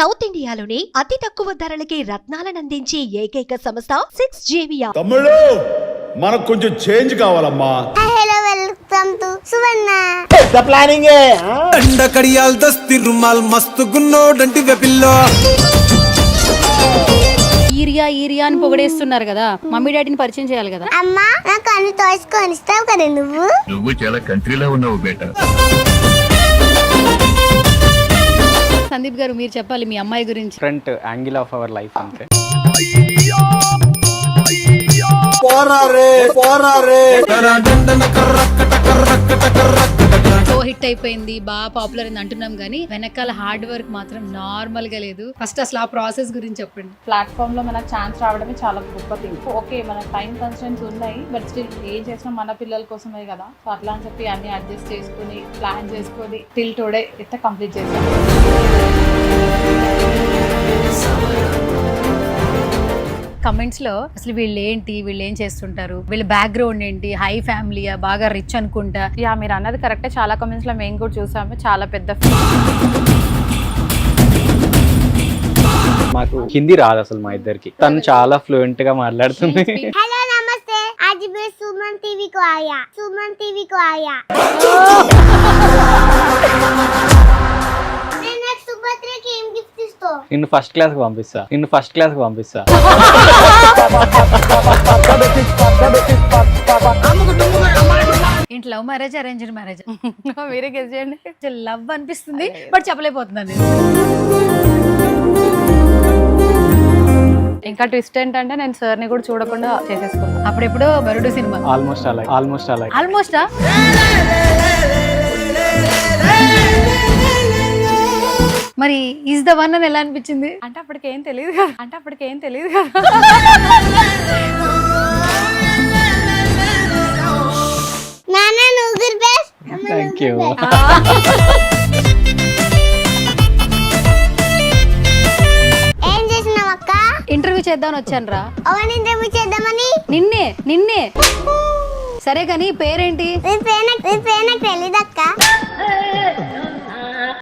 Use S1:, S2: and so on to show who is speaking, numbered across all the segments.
S1: South ఇండియాలోనే అతి తక్కువ ధరలకి రత్నాలనందించే ఏకైక సంస్థ 6JVR.
S2: తమ్ముళ్ళు మనకు కొంచెం చేంజ్ కావాలమ్మా.
S3: హలో వెల్కమ్ టు సువర్ణ.
S4: పెద్ద ప్లానింగ్
S5: దండ కడియాల్ దస్తి రుమాల్ మస్తు గున్నోడంటి వెపిల్లో.
S6: ఈరియా అని పొగడేస్తున్నారు కదా, మమ్మీ డాడీని పరిచయం చేయాలి కదా.
S3: అమ్మా నాకు అన్ని టాయ్స్ కొనిస్తావు కదా
S7: నువ్వు చాలా కంట్రీలో ఉన్నావు బేటా.
S6: సందీప్ గారు మీరు చెప్పాలి మీ అమ్మాయి గురించి.
S8: Front angle of our life అంతే.
S6: షో హిట్ అయిపోయింది, బాగా పాపులర్ అయింది అంటున్నాం కానీ వెనకాల హార్డ్ వర్క్ మాత్రం నార్మల్ గా లేదు. ఫస్ట్ అసలు ఆ ప్రాసెస్ గురించి చెప్పండి.
S9: ప్లాట్ఫామ్ లో మనకు ఛాన్స్ రావడమే చాలా గొప్ప థింగ్. ఓకే మన టైం కన్స్టెంట్స్ ఉన్నాయి, బట్ స్టిల్ ఏం చేసినా మన పిల్లల కోసమే కదా. సో అట్లా అని చెప్పి అన్ని అడ్జస్ట్ చేసుకుని ప్లాన్ చేసుకొని టిల్ టుడే అయితే కంప్లీట్ చేసాం.
S6: కమెంట్స్ లో అసలు వీళ్ళు ఏం చేస్తుంటారు, వీళ్ళ బ్యాక్గ్రౌండ్ ఏంటి, హై ఫ్యామిలీయా, బాగా రిచ్ అనుకుంటా.
S9: యా మీరు అన్నది కరెక్టే, చాలా కమెంట్స్ లో మేము కూడా చూసాము. చాలా పెద్ద
S8: మాకు హిందీ రాదు అసలు మా ఇద్దరికి, తను చాలా ఫ్లూయెంట్ గా మాట్లాడుతుంది.
S3: हेलो नमस्ते, आज मैं सुमन टीवी को आया. मैं नेक्स्ट सुभद्रा की एम गिफ्ट इस्तो.
S8: నిన్ను ఫస్ట్ క్లాస్ కి పంపిస్తా.
S6: ఏంటి లవ్ మ్యారేజ్, అరేంజ్డ్ మ్యారేజ్?
S9: మీరే గెస్ చేయండి.
S6: లవ్ అనిపిస్తుంది బట్ చెప్పలేకపోతున్నాను.
S9: ఇంకా ట్విస్ట్ ఏంటంటే నేను సార్ ని కూడా చూడకుండా చేసేసుకున్నాను.
S6: అప్పుడెప్పుడో బరుడు సినిమా.
S8: ఆల్మోస్ట్ అలా
S6: ఆల్మోస్టా? మరి ఈజ్ ద వన్ అని ఎలా అనిపించింది?
S9: అంటే అప్పటికేం తెలియదు కదా.
S3: నానా నువ్వు గుడ్ బెస్ట్.
S8: Thank you.
S3: ఏం చేసినావు అక్క?
S6: ఇంటర్వ్యూ చేద్దామని వచ్చాను రా.
S3: అవన్నీ ఇంటర్వ్యూ చేద్దామని.
S6: నిన్నే సరే కానీ పేరేంటి?
S3: నీ పేరు నాకు తెలీదక్క.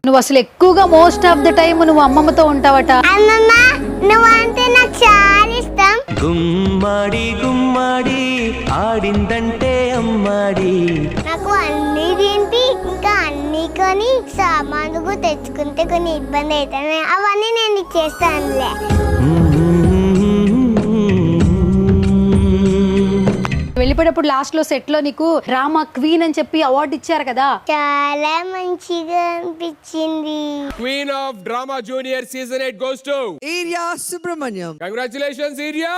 S6: నువ్వు అసలు ఎక్కువగా మోస్ట్ ఆఫ్ ద టైం నువ్వు అమ్మమ్మతో ఉంటావట.
S3: అమ్మమ్మ నువ్వు అంటే నాకు చాలా ఇష్టం.
S5: గుమ్మాడి ఆడిందంటే అమ్మాడి.
S3: నాకు అన్ని తింటి ఇంకా అన్ని కొని సామాన్లు తెచ్చుకుంటే కొన్ని ఇబ్బంది అవుతాయి, అవన్నీ నేను నీకు చేస్తానులే.
S6: వెళ్ళిపోయేటప్పుడు లాస్ట్ లో సెట్ లో నీకు డ్రామా క్వీన్ అని చెప్పి అవార్డు ఇచ్చారు కదా,
S3: చాలా మంచిగా అనిపించింది.
S10: Queen of Drama Junior Season 8 goes to
S5: Irya Subrahmanyam.
S10: Congratulations, Irya!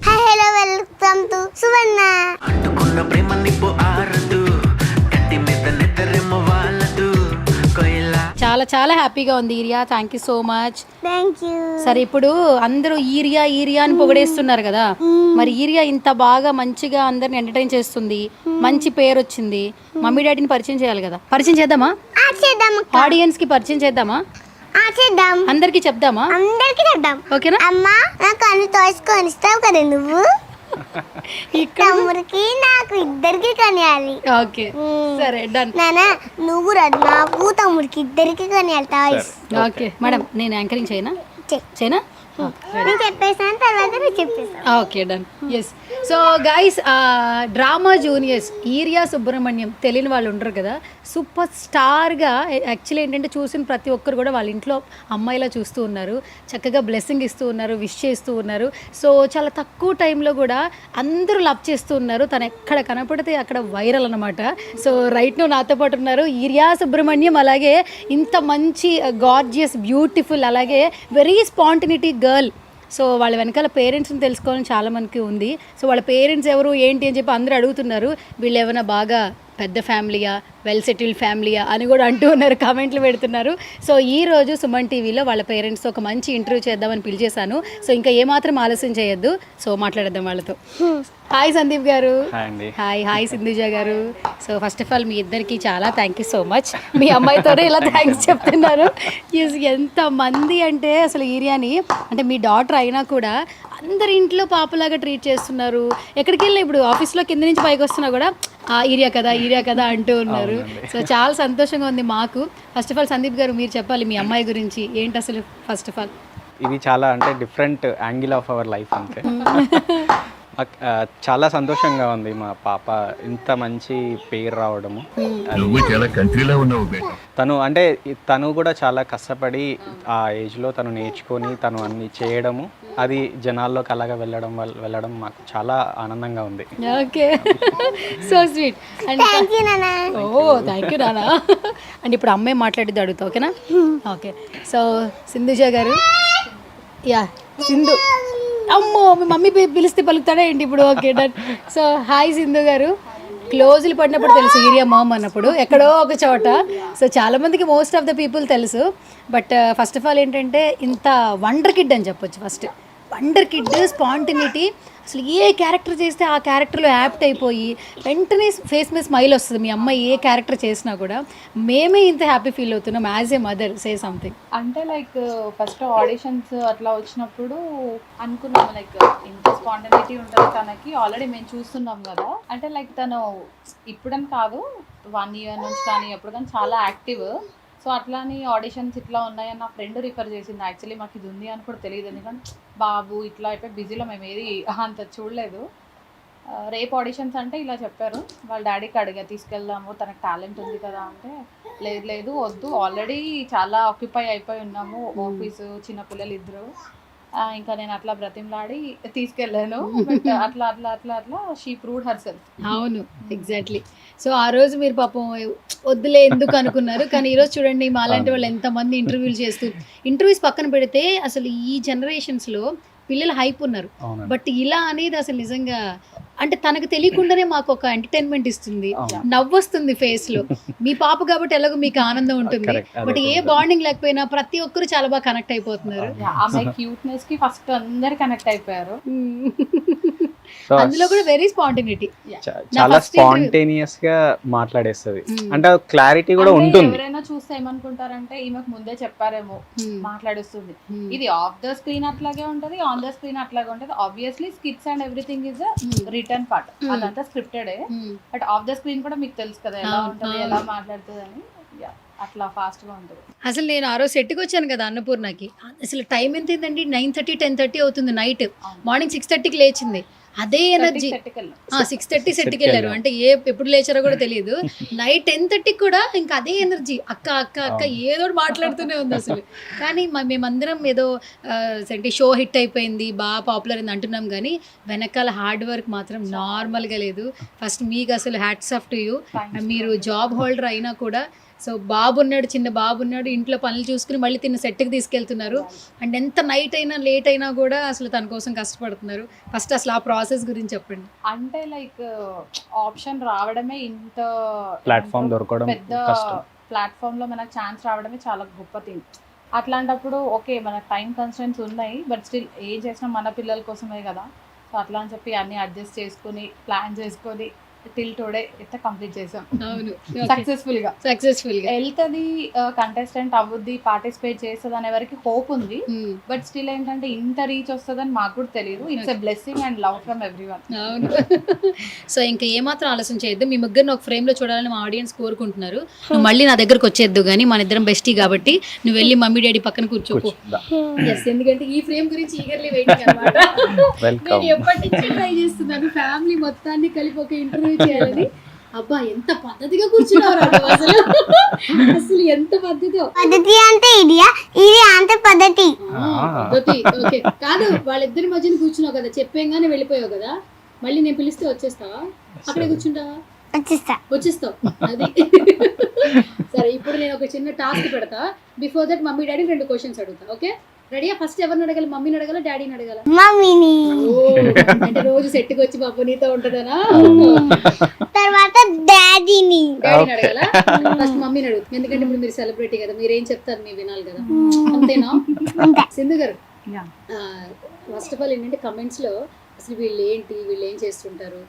S3: Hello welcome to Suvarna.
S5: అంటుకున్న ప్రేమ నిప్పు ఆరదు, కట్టి మీద నిద్రేమో వాళ్ళదు.
S6: చాలా చాలా హ్యాపీగా ఉంది urea. Thank you so much.
S3: Thank you.
S6: సరే ఇప్పుడు అందరూ ఈరియా అని పొగడేస్తున్నారు కదా, మరి ఈరియా ఇంత బాగా మంచిగా అందరిని ఎంటర్టైన్ చేస్తుంది, మంచి పేరు వచ్చింది, మమ్మీ డాడీని పరిచయం చేయాలి కదా. పరిచయం చేద్దామా? ఆడియన్స్ కి పరిచయం చేద్దాం. అందరికి చెప్దామా? ఓకేనా?
S3: అమ్మా నాకు అన్ని టాయ్స్ కొనిస్తావు కదా నువ్వు. తమ్ముడికి నాకు ఇద్దరికి కొనియాలి.
S6: ఓకే సరే డన్.
S3: నానా నువ్వు నాకు తమ్ముడికి ఇద్దరికి కొనియాలి టాయ్స్.
S6: ఓకే మేడం, నేను యాంకరింగ్ చేయనా?
S3: నేను చెప్పేసాను, తర్వాత నువ్వు చెప్పేసాను.
S6: Okay done. Yes. So guys, drama juniors ఈరియా సుబ్రహ్మణ్యం తెలియని వాళ్ళు ఉండరు కదా, సూపర్ స్టార్గా యాక్చువల్లీ ఏంటంటే చూసిన ప్రతి ఒక్కరు కూడా వాళ్ళ ఇంట్లో అమ్మాయిలా చూస్తూ ఉన్నారు, చక్కగా బ్లెస్సింగ్ ఇస్తూ ఉన్నారు, విష్ చేస్తూ ఉన్నారు. సో చాలా తక్కువ టైంలో కూడా అందరూ లవ్ చేస్తూ ఉన్నారు. తను ఎక్కడ కనపడితే అక్కడ వైరల్ అనమాట. సో రైట్ నువ్వు నాతో పాటు ఉన్నారు ఈరియా సుబ్రహ్మణ్యం, అలాగే ఇంత మంచి గార్జియస్ బ్యూటిఫుల్ అలాగే వెరీ స్పాంటినిటీ గర్ల్. సో వాళ్ళ వెనకాల పేరెంట్స్ని తెలుసుకోవాలని చాలా మనకి ఉంది. సో వాళ్ళ పేరెంట్స్ ఎవరు ఏంటి అని చెప్పి అందరూ అడుగుతున్నారు. వీళ్ళు ఏమైనా బాగా పెద్ద ఫ్యామిలీయా, వెల్ సెటిల్డ్ ఫ్యామిలీయా అని కూడా అంటూ ఉన్నారు, కామెంట్లు పెడుతున్నారు. సో ఈ రోజు సుమన్ టీవీలో వాళ్ళ పేరెంట్స్తో ఒక మంచి ఇంటర్వ్యూ చేద్దామని పిలిచేశాను. సో ఇంకా ఏమాత్రం ఆలస్యం చేయొద్దు, సో మాట్లాడేద్దాం వాళ్ళతో. హాయ్ సందీప్ గారు. హాయ్ సింధుజ గారు. సో ఫస్ట్ ఆఫ్ ఆల్ మీ ఇద్దరికి చాలా థ్యాంక్ యూ సో మచ్. మీ అమ్మాయితోనే ఇలా థ్యాంక్స్ చెప్తున్నారు. ఎంత మంది అంటే అసలు ఈరియాని అంటే మీ డాటర్ అయినా కూడా అందరి ఇంట్లో పాపలాగా ట్రీట్ చేస్తున్నారు. ఎక్కడికి వెళ్ళినా ఇప్పుడు ఆఫీస్లో కింద నుంచి పైకి వస్తున్నా కూడా ఈరియా కదా అంటూ ఉన్నారు. సో చాలా సంతోషంగా ఉంది మాకు. ఫస్ట్ ఆఫ్ ఆల్ సందీప్ గారు మీరు చెప్పాలి మీ అమ్మాయి గురించి ఏంటి అసలు. ఫస్ట్ ఆఫ్ ఆల్
S8: ఇది చాలా అంటే different angle of our life అంతే. చాలా సంతోషంగా ఉంది మా పాప ఇంత మంచి పేరు రావడము.
S7: నువ్వు చాలా కంట్రీలో ఉన్నావు బేట.
S8: తను కూడా చాలా కష్టపడి ఆ ఏజ్లో తను నేర్చుకొని తను అన్ని చేయడము, అది జనాల్లోకి అలాగా వెళ్ళడం మాకు చాలా ఆనందంగా ఉంది.
S6: Okay, so sweet. And
S3: thank you నాన్న.
S6: థ్యాంక్ యూ నానా. అండ్ ఇప్పుడు అమ్మాయి మాట్లాడిద్ది అడుగుతా, ఓకేనా? ఓకే, సో సింధుజ గారు. యా సింధు, అమ్మో మీ మమ్మీ పిలిస్తే పలుకుతాడా ఏంటి ఇప్పుడు? Okay done. So hi Sindhu గారు. క్లోజులు పడినప్పుడు తెలుసు ఈరియా మామ్ అన్నప్పుడు ఎక్కడో ఒక చోట. సో చాలామందికి మోస్ట్ ఆఫ్ ద పీపుల్ తెలుసు. బట్ ఫస్ట్ ఆఫ్ ఆల్ ఏంటంటే ఇంత వండర్ కిడ్ అని చెప్పొచ్చు. First wonder kid, spontaneity. అసలు ఏ క్యారెక్టర్ చేస్తే ఆ క్యారెక్టర్లో యాప్ట్ అయిపోయి వెంటనే ఫేస్ మీద స్మైల్ వస్తుంది. మీ అమ్మాయి ఏ క్యారెక్టర్ చేసినా కూడా మేమే ఇంత హ్యాపీ ఫీల్ అవుతున్నాం as a mother. Say something.
S9: అంటే లైక్ ఫస్ట్ ఆడిషన్స్ అట్లా వచ్చినప్పుడు అనుకున్నాము లైక్ ఇంత స్పాంటనిటీ ఉంటుంది తనకి, ఆల్రెడీ మేము చూస్తున్నాం కదా. అంటే లైక్ తను ఇప్పుడని కాదు 1 year నుంచి కానీ ఎప్పుడు కానీ చాలా యాక్టివ్. సో అట్లాని ఆడిషన్స్ ఇట్లా ఉన్నాయని నా ఫ్రెండ్ రిఫర్ చేసింది. యాక్చువల్లీ మాకు ఇది ఉంది అని కూడా తెలియదు, ఎందుకంటే బాబు ఇట్లా అయిపోయి బిజీలో మేము ఏది అంత చూడలేదు. రేపు ఆడిషన్స్ అంటే ఇలా చెప్పారు. వాళ్ళ డాడీకి అడిగా తీసుకెళ్దాము, తనకు టాలెంట్ ఉంది కదా అంటే లేదు వద్దు, ఆల్రెడీ చాలా ఆక్యుపై అయిపోయి ఉన్నాము, ఆఫీసు చిన్నపిల్లలు ఇద్దరు. ఇంకా నేను అట్లా బ్రతిమలాడి తీసుకెళ్ళాను. బట్ అట్లా షీ ప్రూవ్డ్ హర్ సెల్ఫ్.
S6: అవును, ఎగ్జాక్ట్లీ. సో ఆ రోజు మీరు పాపం వద్దులే ఎందుకు అనుకున్నారు, కానీ ఈరోజు చూడండి మాలాంటి వాళ్ళు ఎంతమంది ఇంటర్వ్యూస్ పక్కన పెడితే అసలు ఈ జనరేషన్స్లో పిల్లలు హైప్ ఉన్నారు. బట్ ఇలా అనేది అసలు నిజంగా అంటే తనకు తెలియకుండానే మాకు ఒక ఎంటర్టైన్మెంట్ ఇస్తుంది, నవ్వొస్తుంది ఫేస్ లో. మీ పాప కాబట్టి ఎలాగో మీకు ఆనందం ఉంటుంది. బట్ ఏ బాండింగ్ లేకపోయినా ప్రతి ఒక్కరు చాలా బాగా కనెక్ట్ అయిపోతున్నారు.
S9: ఆమె క్యూట్నెస్ కి ఫస్ట్ అందరు కనెక్ట్ అయిపోయారు.
S6: అందులో కూడా వెరీ స్పాంటేనిటీ,
S8: చాలా స్పాంటేనియస్ గా మాట్లాడేస్తుంది. అంటే క్లారిటీ కూడా ఉంటుంది.
S9: ఎవరైనా చూస్తే ఏమనుకుంటారంటే ఈమెకు ముందే చెప్పారేమో మాట్లాడేస్తుంది. ఇది ఆఫ్ ద స్క్రీన్ అట్లాగే ఉంటది, ఆన్ ద స్క్రీన్ అట్లాగే ఉంటది. Obviously skits and everything is written part, అదంతా scripted. But off the screen కూడా మీకు తెలుసు కదా ఎలా ఉంటది, ఎలా మాట్లాడుతుంది అని. అట్లా ఫాస్ట్ గా ఉంటుంది.
S6: అసలు నేను ఆ రోజు సెట్కి వచ్చాను కదా అన్నపూర్ణకి, అసలు టైం ఎంత ఏంటండి 9:30 10:30 అవుతుంది నైట్. మార్నింగ్ 6:30కి లేచింది. అదే ఎనర్జీ. 6:30 సెట్కి వెళ్ళారు అంటే ఎప్పుడు లేచారో కూడా తెలియదు. నైట్ 10:30 కూడా ఇంకా అదే ఎనర్జీ. అక్క ఏదో మాట్లాడుతూనే ఉంది అసలు. కానీ మేమందరం ఏదో అంటే షో హిట్ అయిపోయింది, బాగా పాపులర్ అయింది అంటున్నాం, కానీ వెనకాల హార్డ్ వర్క్ మాత్రం నార్మల్గా లేదు. ఫస్ట్ మీకు అసలు హ్యాట్స్ ఆఫ్ టు యూ. మీరు జాబ్ హోల్డర్ అయినా కూడా సో చిన్న బాబు ఉన్నాడు, ఇంట్లో పనులు చూసుకుని మళ్ళీ తిన్న సెట్కి తీసుకెళ్తున్నారు. అండ్ ఎంత నైట్ అయినా లేట్ అయినా కూడా అసలు తన కోసం కష్టపడుతున్నారు. ఫస్ట్ అసలు ఆ ప్రాసెస్ గురించి చెప్పండి.
S9: అంటే లైక్ ఆప్షన్ రావడమే ఇంత
S8: ప్లాట్ఫామ్ దొరకడం,
S9: పెద్ద ప్లాట్ఫామ్ లో మనకు ఛాన్స్ రావడమే చాలా గొప్ప థింగ్. అట్లాంటప్పుడు ఓకే మనకు టైం కన్స్టెంట్స్ ఉన్నాయి, బట్ స్టిల్ ఏం చేసినా మన పిల్లల కోసమే కదా. సో అట్లా అని చెప్పి అన్ని అడ్జస్ట్ చేసుకుని ప్లాన్ చేసుకొని టిల్ టుడే అయితే కంప్లీట్ చేసాం.
S6: అవును,
S9: సక్సెస్ఫుల్ గా వెళ్తుంది, కంటెస్టెంట్ అవ్వుద్ది, పార్టిసిపేట్ చేస్తుంది అనే వరకు హోప్ ఉంది. బట్ స్టిల్ ఏంటంటే ఇంత రీచ్ వస్తుందని మాకు కూడా తెలియదు. It's a blessing and love from everyone.
S6: అవును. సో ఇంకా ఏమాత్రం ఆలస్యం చేయొద్దు. మీ ముగ్గురిని ఒక ఫ్రేమ్ లో చూడాలని మా ఆడియన్స్ కోరుకుంటున్నారు. నువ్వు మళ్ళీ నా దగ్గరకు వచ్చేద్దు, కానీ మన ఇద్దరం బెస్టీ కాబట్టి నువ్వు వెళ్ళి మమ్మీ డాడీ పక్కన కూర్చోపు. ఎందుకంటే ఈ ఫ్రేమ్ గురించి ఈగర్లీ వెయిటింగ్ అన్నమాట. నేను ఎప్పటి నుంచి ట్రై చేస్తున్నాను ఫ్యామిలీ మొత్తాన్ని కలిపి ఒక ఇంటర్వ్యూ చేయాలని. అబ్బా ఎంత పద్ధతిగా కూర్చున్నారు అసలు ఎంత పద్ధతి
S3: అంటే ఇది అంటే పద్ధతి.
S6: ఓకే కాదు, వాళ్ళిద్దరి మధ్యన కూర్చున్నావు కదా, చెప్పేగానే వెళ్ళిపోయావు కదా, మళ్ళీ నేను పిలిస్తే వచ్చేస్తావా? అక్కడే కూర్చుంటావా? వచ్చేస్తావు. అది సరే. ఇప్పుడు నేను ఒక చిన్న టాస్క్ పెడతా. Before that mummy daddy 2 questions అడుగుతా. ఓకే రెడీయా? ఫస్ట్ ఎవరిని అడగాలి? మమ్మీని అడగాల, డాడీని అడగాల?
S3: మమ్మీని.
S6: అంటే రోజు సెట్కి వచ్చి బాబు నీతో ఉంటదనా?
S3: తర్వాత డాడీని
S6: అడగాల. ఫస్ట్ మమ్మీని అడుగు, ఎందుకంటే ఇప్పుడు మీరు సెలబ్రిటీ కదా, మీరేం చెప్తారు మీరు వినాలి కదా, అంతేనా? సింధు గారు, ఫస్ట్ ఆఫ్ ఆల్ ఏంటంటే కమెంట్స్ లో అసలు వీళ్ళు ఏం చేస్తుంటారు,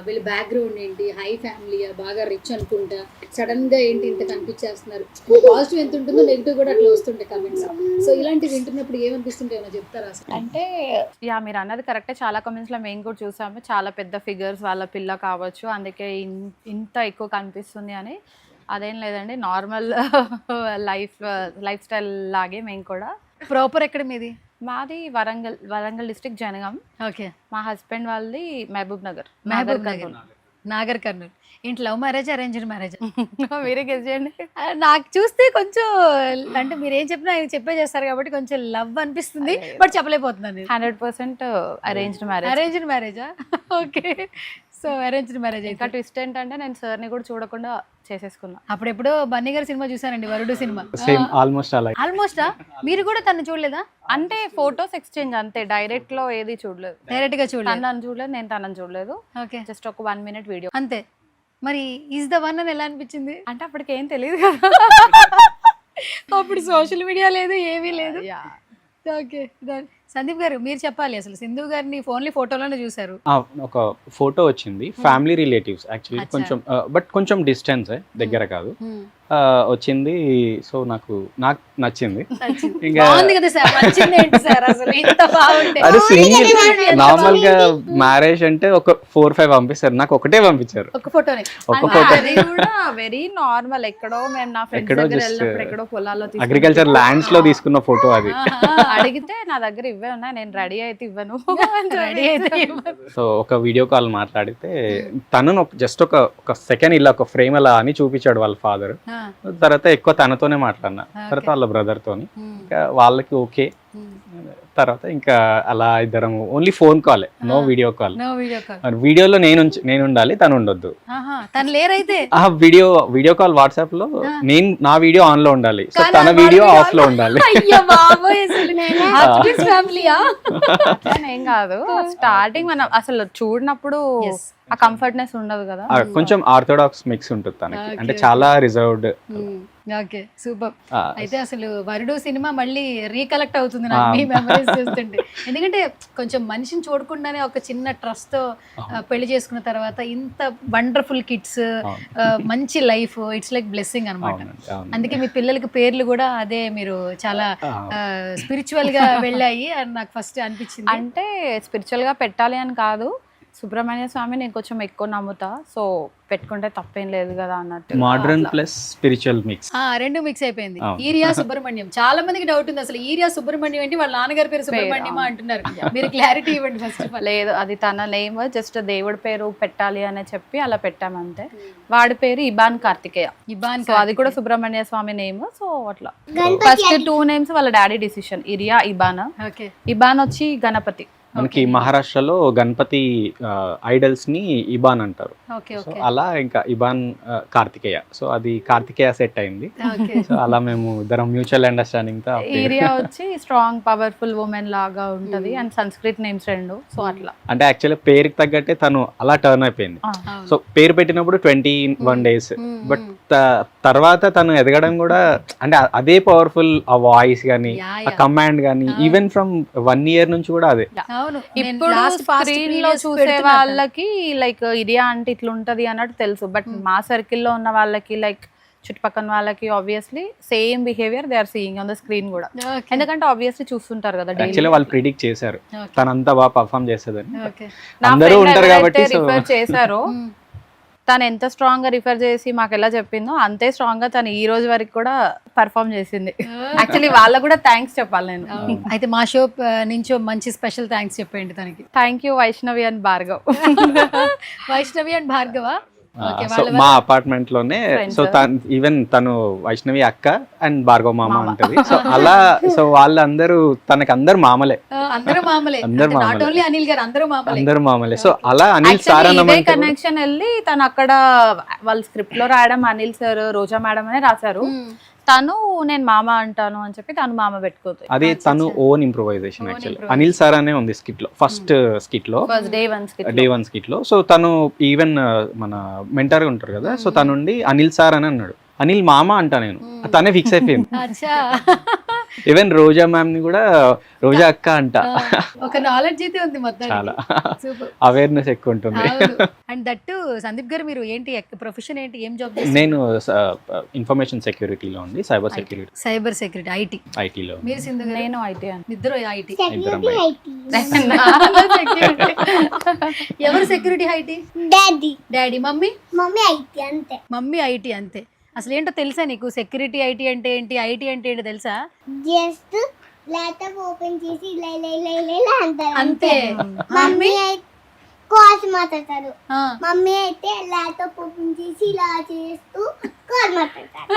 S6: వీళ్ళ బ్యాక్గ్రౌండ్ ఏంటి, హై ఫ్యామిలీ, బాగా రిచ్ అనుకుంటా, సడన్ గా ఏంటి ఇంత కనిపించేస్తున్నారు, పాజిటివ్ ఎంత ఉంటుందో నెగిటివ్ కూడా అట్లా వస్తుంటాయి కమెంట్స్. సో ఇలాంటివి వింటున్నప్పుడు ఏమనిపిస్తుంటే ఏమైనా చెప్తారా అసలు?
S9: అంటే యా మీరు అన్నది కరెక్టే, చాలా కమెంట్స్లో మేము కూడా చూసాము, చాలా పెద్ద ఫిగర్స్ వాళ్ళ పిల్ల కావచ్చు అందుకే ఇంత ఎక్కువ కనిపిస్తుంది అని. అదేం లేదండి, నార్మల్ లైఫ్ స్టైల్ లాగే మేము కూడా.
S6: ప్రాపర్ ఎక్కడ మీది?
S9: మాది వరంగల్ డిస్ట్రిక్ట్ జనగాం.
S6: ఓకే.
S9: మా హస్బెండ్ వాళ్ళది మహబూబ్ నగర్.
S6: నాగర్ కర్నూల్. ఏంటి లవ్ మ్యారేజ్, అరేంజ్డ్ మ్యారేజ్?
S9: మీరే గెస్ చేయండి.
S6: నాకు చూస్తే కొంచెం అంటే మీరు ఏం చెప్పినా ఆయన చెప్పే చేస్తారు కాబట్టి కొంచెం లవ్ అనిపిస్తుంది, బట్ చెప్పలేకపోతున్నాను.
S9: 100% అరేంజ్డ్ మ్యారేజ్.
S6: అరేంజ్డ్ మ్యారేజా? ఓకే. So arranged marriage.
S9: ఇంకా ట్విస్ట్ ఏంటంటే నేను సార్ని కూడా చూడకుండా చేసేసుకున్నా.
S6: అప్పుడెప్పుడో బన్నీ గారి సినిమా చూసానండి, వరుడు సినిమా.
S8: సేమ్ ఆల్మోస్ట్ అలా.
S6: ఆల్మోస్టా? మీరు కూడా తను చూడలేదా?
S9: అంటే ఫొటోస్ ఎక్స్చేంజ్ అంతే, డైరెక్ట్ లో ఏది చూడలేదు.
S6: డైరెక్ట్ గా చూడలేదు.
S9: తనని చూడలేదు, నేను తనని చూడలేదు.
S6: ఓకే.
S9: జస్ట్ ఒక 1 minute వీడియో
S6: అంతే. మరి ఈజ్ ద వన్ అని ఎలా అనిపించింది?
S9: అంటే అప్పటికి ఏం తెలియదు కదా,
S6: అప్పుడు సోషల్ మీడియా లేదు, ఏమీ లేదు. ఓకే. సందీప్ గారు మీరు చెప్పాలి, అసలు సింధు గారిని ఓన్లీ ఫోటోలోనే చూసారు.
S8: ఒక ఫోటో వచ్చింది, ఫ్యామిలీ రిలేటివ్స్ యాక్చువల్లీ, కొంచెం బట్ కొంచెం డిస్టెన్స్, దగ్గర కాదు, వచ్చింది. సో నాకు నచ్చింది. ఇంకా అదే సింగిల్ నార్మల్ గా మ్యారేజ్ అంటే ఒక 4-5 పంపిస్తారు, నాకు ఒకటే పంపించారు.
S6: ఒక ఫోటోనే.
S8: ఒక ఫోటో
S9: కూడా వెరీ నార్మల్, ఎక్కడో మేము నా ఫ్రెండ్స్ దగ్గర వెళ్ళినప్పుడు ఎక్కడో పొలాల్లో
S8: అగ్రికల్చర్ ల్యాండ్స్ లో తీసుకున్న ఫోటో అది.
S9: అడిగితే నా దగ్గర ఇవే ఉన్నాయి, నేను రెడీ అయితే ఇవ్వను.
S6: రెడీ అయితే
S8: సో ఒక వీడియో కాల్ మాట్లాడితే తను జస్ట్ ఒక సెకండ్ ఇలా ఒక ఫ్రేమ్ అలా అని చూపించాడు వాళ్ళ ఫాదర్. తర్వాత ఎక్కువ తనతోనే మాట్లాడినా, తర్వాత వాళ్ళ బ్రదర్ తోని, ఇంకా వాళ్ళకి ఓకే. తర్వాత ఇంకా అలా ఇద్దరం only phone call, no video call. వీడియోలో నేను ఉండాలి, తను ఉండొద్దు.
S6: తను లేరైతే
S8: వీడియో కాల్ వాట్సాప్ లో నేను నా వీడియో ఆన్ లో ఉండాలి, సో తన వీడియో ఆఫ్ లో ఉండాలి.
S9: ఏం కాదు, స్టార్టింగ్ మనం అసలు చూడనప్పుడు ఆ కంఫర్ట్నెస్ ఉండదు కదా.
S8: కొంచెం ఆర్థోడాక్స్ మిక్స్ ఉంటుంది తనకి, అంటే చాలా రిజర్వ్డ్.
S6: Okay, super. అయితే అసలు వరుడు సినిమా మళ్ళీ రీకలెక్ట్ అవుతుంది నాకు మీ మెమరీస్ చూస్తుంటే. ఎందుకంటే కొంచెం మనిషిని చూడకుండానే ఒక చిన్న ట్రస్ట్ తో పెళ్లి చేసుకున్న తర్వాత ఇంత వండర్ఫుల్ కిడ్స్, మంచి లైఫ్, ఇట్స్ లైక్ బ్లెస్సింగ్ అన్నమాట. అందుకే మీ పిల్లలకి పేర్లు కూడా అదే, మీరు చాలా స్పిరిచువల్ గా వెళ్ళాయి అని నాకు ఫస్ట్ అనిపించింది.
S9: అంటే స్పిరిచువల్ గా పెట్టాలి అని కాదు, సుబ్రహ్మణ్య స్వామి నేను కొంచెం ఎక్కువ నమ్ముతా, సో పెట్టుకుంటే తప్పేం లేదు కదా అన్నట్టు.
S8: మోడర్న్ ప్లస్ స్పిరిచువల్ మిక్స్,
S6: రెండు మిక్స్ అయిపోయింది. ఈరియా సుబ్రహ్మణ్యం, చాలా మందికి డౌట్ ఉంది అసలు ఈరియా సుబ్రహ్మణ్యం ఏంటి, వాళ్ళ నాన్నగారి పేరు సుబ్రహ్మణ్యం అంటున్నారు. మీరు క్లారిటీ ఇవ్వండి ఫస్ట్ ఆఫ్ ఆల్.
S9: లేదు, అది తన నేమ్, జస్ట్ దేవుడి పేరు పెట్టాలి అని చెప్పి అలా పెట్టామంతే. వాడి పేరు ఇబాన్ కార్తికేయ. సో అది కూడా సుబ్రహ్మణ్య స్వామి నేమ్. సో అట్లా ఫస్ట్ 2 names వాళ్ళ డాడీ డిసిషన్, ఇరియా, ఇబాన్. ఇబాన్ వచ్చి గణపతి.
S8: మనకి మహారాష్ట్రలో గణపతి ఐడల్స్ ని ఇబాన్ అంటారు. సో అలా ఇంకా ఇబాన్ కార్తికేయ, సో అది కార్తికేయ సెట్ అయింది. సో అలా మేము ఇద్దరం మ్యూచువల్ అండర్స్టాండింగ్ తో.
S9: ఏరియా వచ్చి స్ట్రాంగ్ పవర్ఫుల్ ఉమెన్ లాగా ఉంటది, అండ్ సంస్కృత్ నేమ్స్ 2. సో అట్లా
S8: అంటే యాక్చువల్లీ పేరుకి తగ్గట్టే తను అలా టర్న్ అయిపోయింది. సో పేరు పెట్టినప్పుడు 21 days, బట్ తర్వాత తను ఎదగడం కూడా అంటే అదే పవర్ఫుల్, ఆ వాయిస్ గానీ, ఆ కమాండ్ గానీ, ఈవెన్ ఫ్రమ్ 1 year నుంచి కూడా అదే.
S9: ఇప్పుడు స్క్రీన్ లో చూసే వాళ్ళకి లైక్ ఇరియా అంటే ఇట్లా ఉంటది అన్నట్టు తెలుసు, బట్ మా సర్కిల్లో ఉన్న వాళ్ళకి, లైక్ చుట్టుపక్కల వాళ్ళకి obviously same behaviour they are seeing on the screen కూడా. ఎందుకంటే ఆబ్వియస్లీ చూస్తుంటారు కదా,
S8: యాక్చువల్లీ వాళ్ళు ప్రిడిక్ట్ చేశారు తనంతా బాగా పర్ఫామ్ చేసేదని. అందరూ ఉంటారు కాబట్టి
S9: రిఫర్ చేశారు. తను ఎంత స్ట్రాంగ్ గా రిఫర్ చేసి మాకు ఎలా చెప్పిందో అంతే స్ట్రాంగ్ గా తను ఈ రోజు వరకు కూడా పర్ఫామ్ చేసింది. యాక్చువల్లీ వాళ్ళకు కూడా థ్యాంక్స్ చెప్పాలి నేను.
S6: అయితే మా షో నుంచి మంచి స్పెషల్ థ్యాంక్స్ చెప్పండి తనకి.
S9: Thank you Vaishnavi and Bhargav.
S6: Vaishnavi and Bhargava
S8: so మా అపార్ట్మెంట్ లోనే. సో ఈవెన్ తను వైష్ణవి అక్క అండ్ భార్గవ మామ ఉంటది. సో అలా సో వాళ్ళందరూ తనకి అందరు మామలే.
S6: అందరూ మామలే. అనిల్ గారు అందరూ మామలే.
S8: సో అలా అనిల్ సార్ అన్న
S9: కనెక్షన్ వెళ్ళి తను అక్కడ వాళ్ళ స్క్రిప్ట్ లో రాయడం అనిల్ సార్, రోజా మేడం అనే రాశారు. తను నేను మామ అంటాను అని చెప్పి తను మామ పెట్టుకోవచ్చు.
S8: అది తను own improvisation. Actually Anil sir అనే ఉంది స్కిట్ లో, ఫస్ట్ స్కిట్ లో, డే వన్ స్కిట్ లో. సో తను ఈవెన్ మన మెంటర్ ఉంటారు కదా, సో తనుండి అనిల్ సార్ అని అన్నాడు. అనిల్ మామ అంటా నేను, తనే ఫిక్స్ అయిపోయింది. ఈవెన్ రోజా మ్యామ్ ని కూడా రోజా అక్క అంట.
S6: ఒక నాలెడ్జ్ అయితే ఉంది మొత్తం.
S8: చాలా
S6: సూపర్
S8: అవేర్నెస్ ఎక్కువ ఉంటుంది.
S6: అండ్ దట్టు సందీప్ గారు మీరు ఏంటి ప్రొఫెషన్ ఏంటి, ఏం జాబ్?
S8: నేను ఇన్ఫర్మేషన్ సెక్యూరిటీలో ఉంది, సైబర్ సెక్యూరిటీ ఐటీలో.
S6: మీరు సింధు గారు?
S9: నేను ఐటీ
S6: ఇద్దరు ఐటీ.
S8: ఇద్దరం
S6: ఎవరు security IT?
S3: Daddy
S6: daddy. Mummy?
S3: Mummy అయితే అంతే.
S6: మమ్మీ ఐటీ అంతే. అసలు ఏంటో తెలుసా నీకు? సెక్యూరిటీ ఐటీ అంటే ఏంటి, ఐటీ అంటే ఏంటో తెలుసా?
S3: జస్ట్ ల్యాప్టాప్ ఓపెన్ చేసి ఇలా ఇలా ఇలా ఇలా ఇలా అంటారు
S6: అంతే.
S3: మమ్మీ అయితే కాల్స్ మాట్లాడతారు.
S6: ఆ.
S3: మమ్మీ అయితే ల్యాప్టాప్ ఓపెన్ చేసి ఇలా చేస్తూ కాల్ మాట్లాడతారు.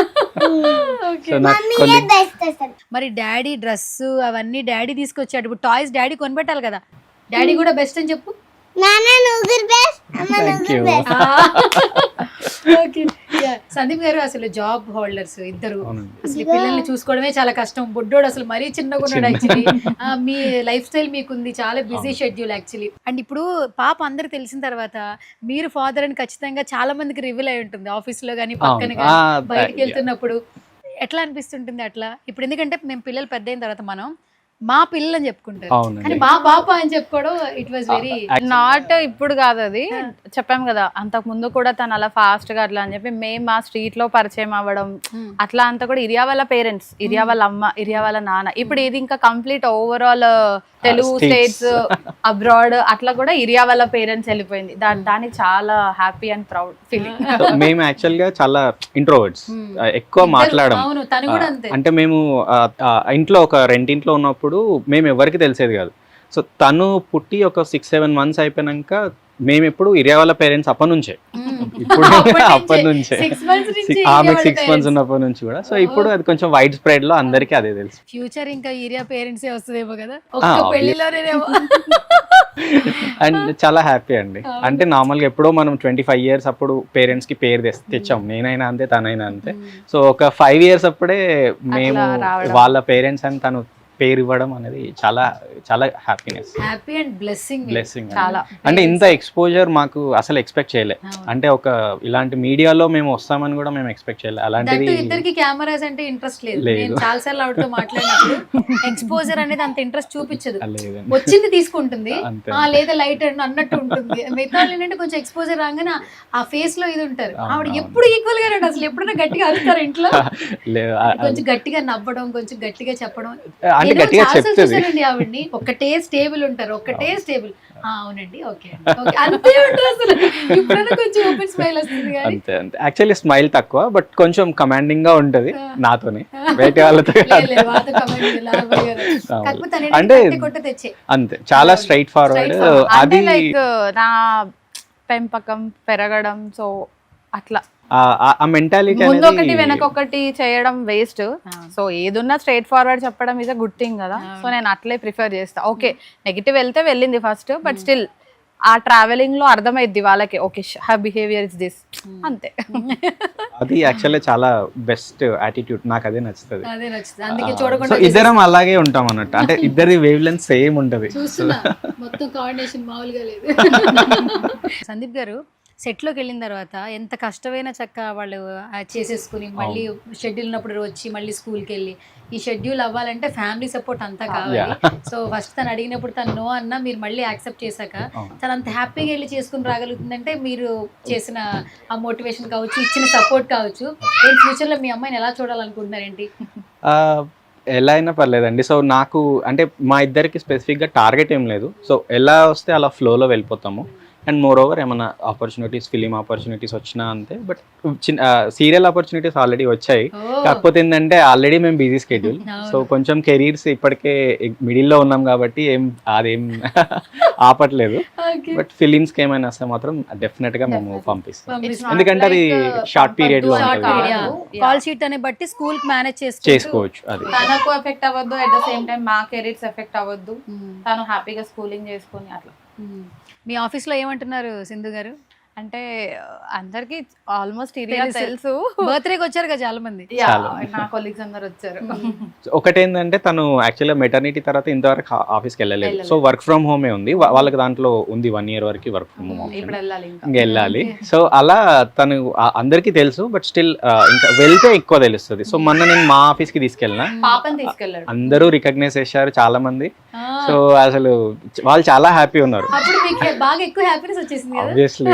S8: సో నాకు
S3: మమ్మీయే బెస్ట్ అసలు.
S6: మరి డాడీ డ్రెస్ అవన్నీ డాడీ తీసుకొచ్చాడు. ఇప్పుడు టాయ్స్ డాడీ కొనిపెట్టాలి కదా. డాడీ కూడా బెస్ట్ అని చెప్పు.
S3: నాన్న నువ్వు బెస్ట్, అమ్మ
S8: Thank
S3: నువ్వు
S8: you.
S3: బెస్ట్.
S6: ఓకే. సందీప్ గారు అసలు జాబ్ హోల్డర్స్ ఇద్దరు.
S8: అవునండి.
S6: అసలు ఈ పిల్లల్ని చూసుకోవడమే చాలా కష్టం. బుడ్డోడు అసలు మరీ చిన్నగా ఉన్నాడు యాక్చువల్లీ. మీ లైఫ్ స్టైల్ మీకుంది, చాలా బిజీ షెడ్యూల్ యాక్చువల్లీ. అండ్ ఇప్పుడు పాప అందరికి తెలిసిన తర్వాత మీరు ఫాదర్ అని ఖచ్చితంగా చాలా మందికి రివీల్ అయి ఉంటుంది, ఆఫీస్ లో కానీ పక్కన కానీ బయటికి వెళ్తున్నప్పుడు. ఎట్లా అనిపిస్తుంటుంది అట్లా? ఇప్పుడు ఎందుకంటే మేము పిల్లలు పెద్ద అయిన తర్వాత మనం మా పిల్లలు అని చెప్పుకుంటారు, కానీ మా పాప అని చెప్పుకోవడం ఇట్ వాజ్ వెరీ
S9: నాట్ ఇప్పుడు కాదు అది. చెప్పాం కదా అంతకు ముందు కూడా తను అలా ఫాస్ట్ గా అట్లా అని చెప్పి మేము మా స్ట్రీట్ లో పరిచయం అవ్వడం అట్లా అంతా కూడా ఇరియా వాళ్ళ పేరెంట్స్, ఇరియా వాళ్ళ అమ్మ, ఇరియా వాళ్ళ నాన్న. ఇప్పుడు ఇది ఇంకా complete overall Telugu states abroad అట్లా కూడా ఇరియా వాళ్ళ పేరెంట్స్ వెళ్ళిపోయింది. దానికి చాలా హ్యాపీ అండ్ ప్రౌడ్ ఫీలింగ్.
S8: మేము యాక్చువల్ గా చాలా ఇంట్రోవర్ట్స్, ఎక్కువ మాట్లాడడం.
S6: అవును, తను కూడా అంతే.
S8: అంటే మేము ఇంట్లో ఒక రెంటింట్లో ఉన్నప్పుడు మేము ఎవరికి తెలిసేది కాదు. సో తను పుట్టి ఒక 6-7 months అయిపోయినాక మేము ఎప్పుడు ఇరియా వాళ్ళ పేరెంట్స్ అప్పటి నుంచే, ఇప్పుడు అప్పటి నుంచే ఆమెకు 6 months ఉన్నప్పటి నుంచి కూడా. సో ఇప్పుడు అది కొంచెం వైడ్ స్ప్రెడ్ లో అందరికీ అదే తెలుసు.
S6: ఫ్యూచర్ ఇంకా ఏరియా పేరెంట్స్ వస్తుందేమో కదా ఒక్క పెళ్లిలోనేమో.
S8: అండ్ చాలా హ్యాపీ అండి. అంటే నార్మల్గా ఎప్పుడో మనం 25 years అప్పుడు పేరెంట్స్ కి పేరు తెచ్చాం, నేనైనా అంతే తనైనా అంతే. సో ఒక 5 years అప్పుడే మేము వాళ్ళ పేరెంట్స్ అని తను పేరు ఇవ్వడం అనేది చాలా చాలా హ్యాపీనెస్,
S6: హ్యాపీ అండ్ బ్లెస్సింగ్.
S9: చాలా
S8: అంటే ఇంత ఎక్స్పోజర్ మాకు అసలు ఎక్స్పెక్ట్ చేయలే. అంటే ఒక ఇలాంటి మీడియాలో మేము వస్తామని కూడా మేము ఎక్స్పెక్ట్ చేయలేదు. అలాంటిది
S6: ఇద్దరికి కెమెరాస్ అంటే ఇంట్రెస్ట్ లేదు. నేను చాలా సార్లు ఆవిడతో మాట్లాడినప్పుడు ఎక్స్పోజర్ అనేది అంత ఇంట్రెస్ట్ చూపించదు, వచ్చింది తీసుకుంటుంది, లేదా లైట్ అన్నట్టు ఉంటుంది. మిగతా ఏంటంటే కొంచెం ఎక్స్పోజర్ రాగానే ఆ ఫేస్ లో ఇది ఉంటారు. ఆవిడ ఎప్పుడు ఈక్వల్ గా అసలు ఎప్పుడైనా గట్టిగా అరుస్తారు ఇంట్లో, కొంచెం గట్టిగా నవ్వడం, కొంచెం గట్టిగా చెప్పడం.
S8: గట్టిగా చెప్తుంది
S6: ఆవిడ్ని. ఒకటే స్టేబుల్ ఉంటారు, ఒకటే స్టేబుల్. అవునండి, ఓకే అంతే ఉంటారు అసలు. ఇప్పుడైనా కొంచెం ఓపెన్ స్మైల్ వస్తుంది కానీ
S8: అంతే అంతే. యాక్చువల్లీ స్మైల్ తక్కువ, బట్ కొంచెం కమాండింగ్ గా ఉంటది నాతోనే, బయట వాళ్ళతో అంటే అంతే. చాలా స్ట్రైట్ ఫార్వర్డ్. అది
S9: లైక్ నా పెంపకం పెరగడం, సో అట్లా
S8: ఆ మెంటాలిటీ
S9: ముందొకటి వెనకొకటి చేయడం వేస్ట్. సో ఏదున్నా స్ట్రైట్ ఫార్వర్డ్ చెప్పడం ఈజ్ అ గుడ్ థింగ్ కదా. సో నేను అట్లే ప్రిఫర్ చేస్తా. ఓకే నెగిటివ్ వెళ్తే వెళ్ళింది ఫస్ట్, బట్ స్టిల్ ఆ ట్రావెలింగ్ లో అర్థమైద్ది వాళ్ళకి, okay her behaviour is this, అంతే.
S8: అది యాక్చువల్లీ చాలా బెస్ట్ యాటిట్యూడ్, నాకు అదే నచ్చుతుంది.
S6: చూడకుండా
S8: ఇద్దరం అలాగే ఉంటాం అన్నట్టు. అంటే ఇద్దరి వేవ్ లెంత్ సేమ్ ఉంటది.
S6: మొత్తం కోఆర్డినేషన్ మామూలుగా లేదు. సందీప్ గారు సెట్లోకి వెళ్ళిన తర్వాత ఎంత కష్టమైన చక్క వాళ్ళు చేసేసుకుని మళ్ళీ షెడ్యూల్ ఉన్నప్పుడు వచ్చి మళ్ళీ స్కూల్కి వెళ్ళి ఈ షెడ్యూల్ అవ్వాలంటే ఫ్యామిలీ సపోర్ట్ అంతా కావాలి. సో ఫస్ట్ తను అడిగినప్పుడు తను నో అన్నా మీరు మళ్ళీ యాక్సెప్ట్ చేశాక తను అంత హ్యాపీగా వెళ్ళి చేసుకుని రాగలుగుతుందంటే మీరు చేసిన ఆ మోటివేషన్ కావచ్చు, ఇచ్చిన సపోర్ట్ కావచ్చు. నేను ఫ్యూచర్లో మీ అమ్మాయిని ఎలా చూడాలనుకుంటున్నారేంటి?
S8: ఎలా అయినా పర్లేదండి. సో నాకు అంటే మా ఇద్దరికి స్పెసిఫిక్గా టార్గెట్ ఏం లేదు. సో ఎలా వస్తే అలా ఫ్లోలో వెళ్ళిపోతాము. అండ్ మోర్ ఓవర్ ఏమైనా ఆపర్చునిటీస్, ఫిలిం ఆపర్చునిటీస్ వచ్చినా అంతే. బట్ సీరియల్ ఆపర్చునిటీస్ ఆల్రెడీ వచ్చాయి. కాకపోతే ఏంటంటే ఆల్రెడీ మేము బిజీ స్కెడ్యూల్. సో కొంచెం కెరీర్స్ ఇప్పటికే మిడిల్లో ఉన్నాం కాబట్టి అదేం ఆపట్లేదు. బట్ ఫిలిమ్స్కి ఏమైనా వస్తే మాత్రం డెఫినెట్ గా మేము పంపిస్తాం. ఎందుకంటే అది షార్ట్ పీరియడ్ లో
S6: కాల్ షీట్ అనే బట్టి స్కూల్ మేనేజ్
S8: చేసుకోవచ్చు. అది
S9: తనకు ఎఫెక్ట్ అవ్వద్దు, అట్ ద సేమ్ టైం మా కెరీర్స్ ఎఫెక్ట్ అవ్వద్దు, తను హ్యాపీగా స్కూలింగ్ చేసుకొని అట్లా.
S6: మీ ఆఫీస్లో ఏమంటున్నారు సింధు గారు?
S9: అంటే అందరికి ఆల్మోస్ట్ ఏరియా తెలుసు.
S6: బర్త్డేకి వచ్చారు కదా చాలా మంది.
S9: Yeah,
S8: చాలా.
S9: నా కొలీగ్స్ అందరు వచ్చారు.
S8: ఒకటేంటంటే తను యాక్చువల్గా మెటర్నిటీ తర్వాత ఇంతవరకు ఆఫీస్కి వెళ్ళలేదు. సో వర్క్ ఫ్రమ్ హోమే ఉంది. వాళ్ళకి దాంట్లో ఉంది 1 year వరకు వర్క్ ఫ్రమ్ హోమ్
S9: ఇప్పుడు వెళ్ళాలి ఇంకా.
S8: ఇంకా వెళ్ళాలి. సో అలా తను అందరికీ తెలుసు, బట్ స్టిల్ ఇంకా వెళ్తే ఎక్కువ తెలుస్తుంది. సో మొన్న నేను మా ఆఫీస్కి తీసుకెళ్ళిన,
S9: పాపని తీసుకెళ్ళాడు.
S8: అందరూ రికగ్నైజ్ చేశారు చాలా మంది. సో అసలు వాళ్ళు చాలా హ్యాపీ ఉన్నారు.
S6: అప్పుడు మీకు బాగా ఎక్కువ హ్యాపీనెస్ వచ్చేసింది కదా.
S8: ఆబ్వియస్లీ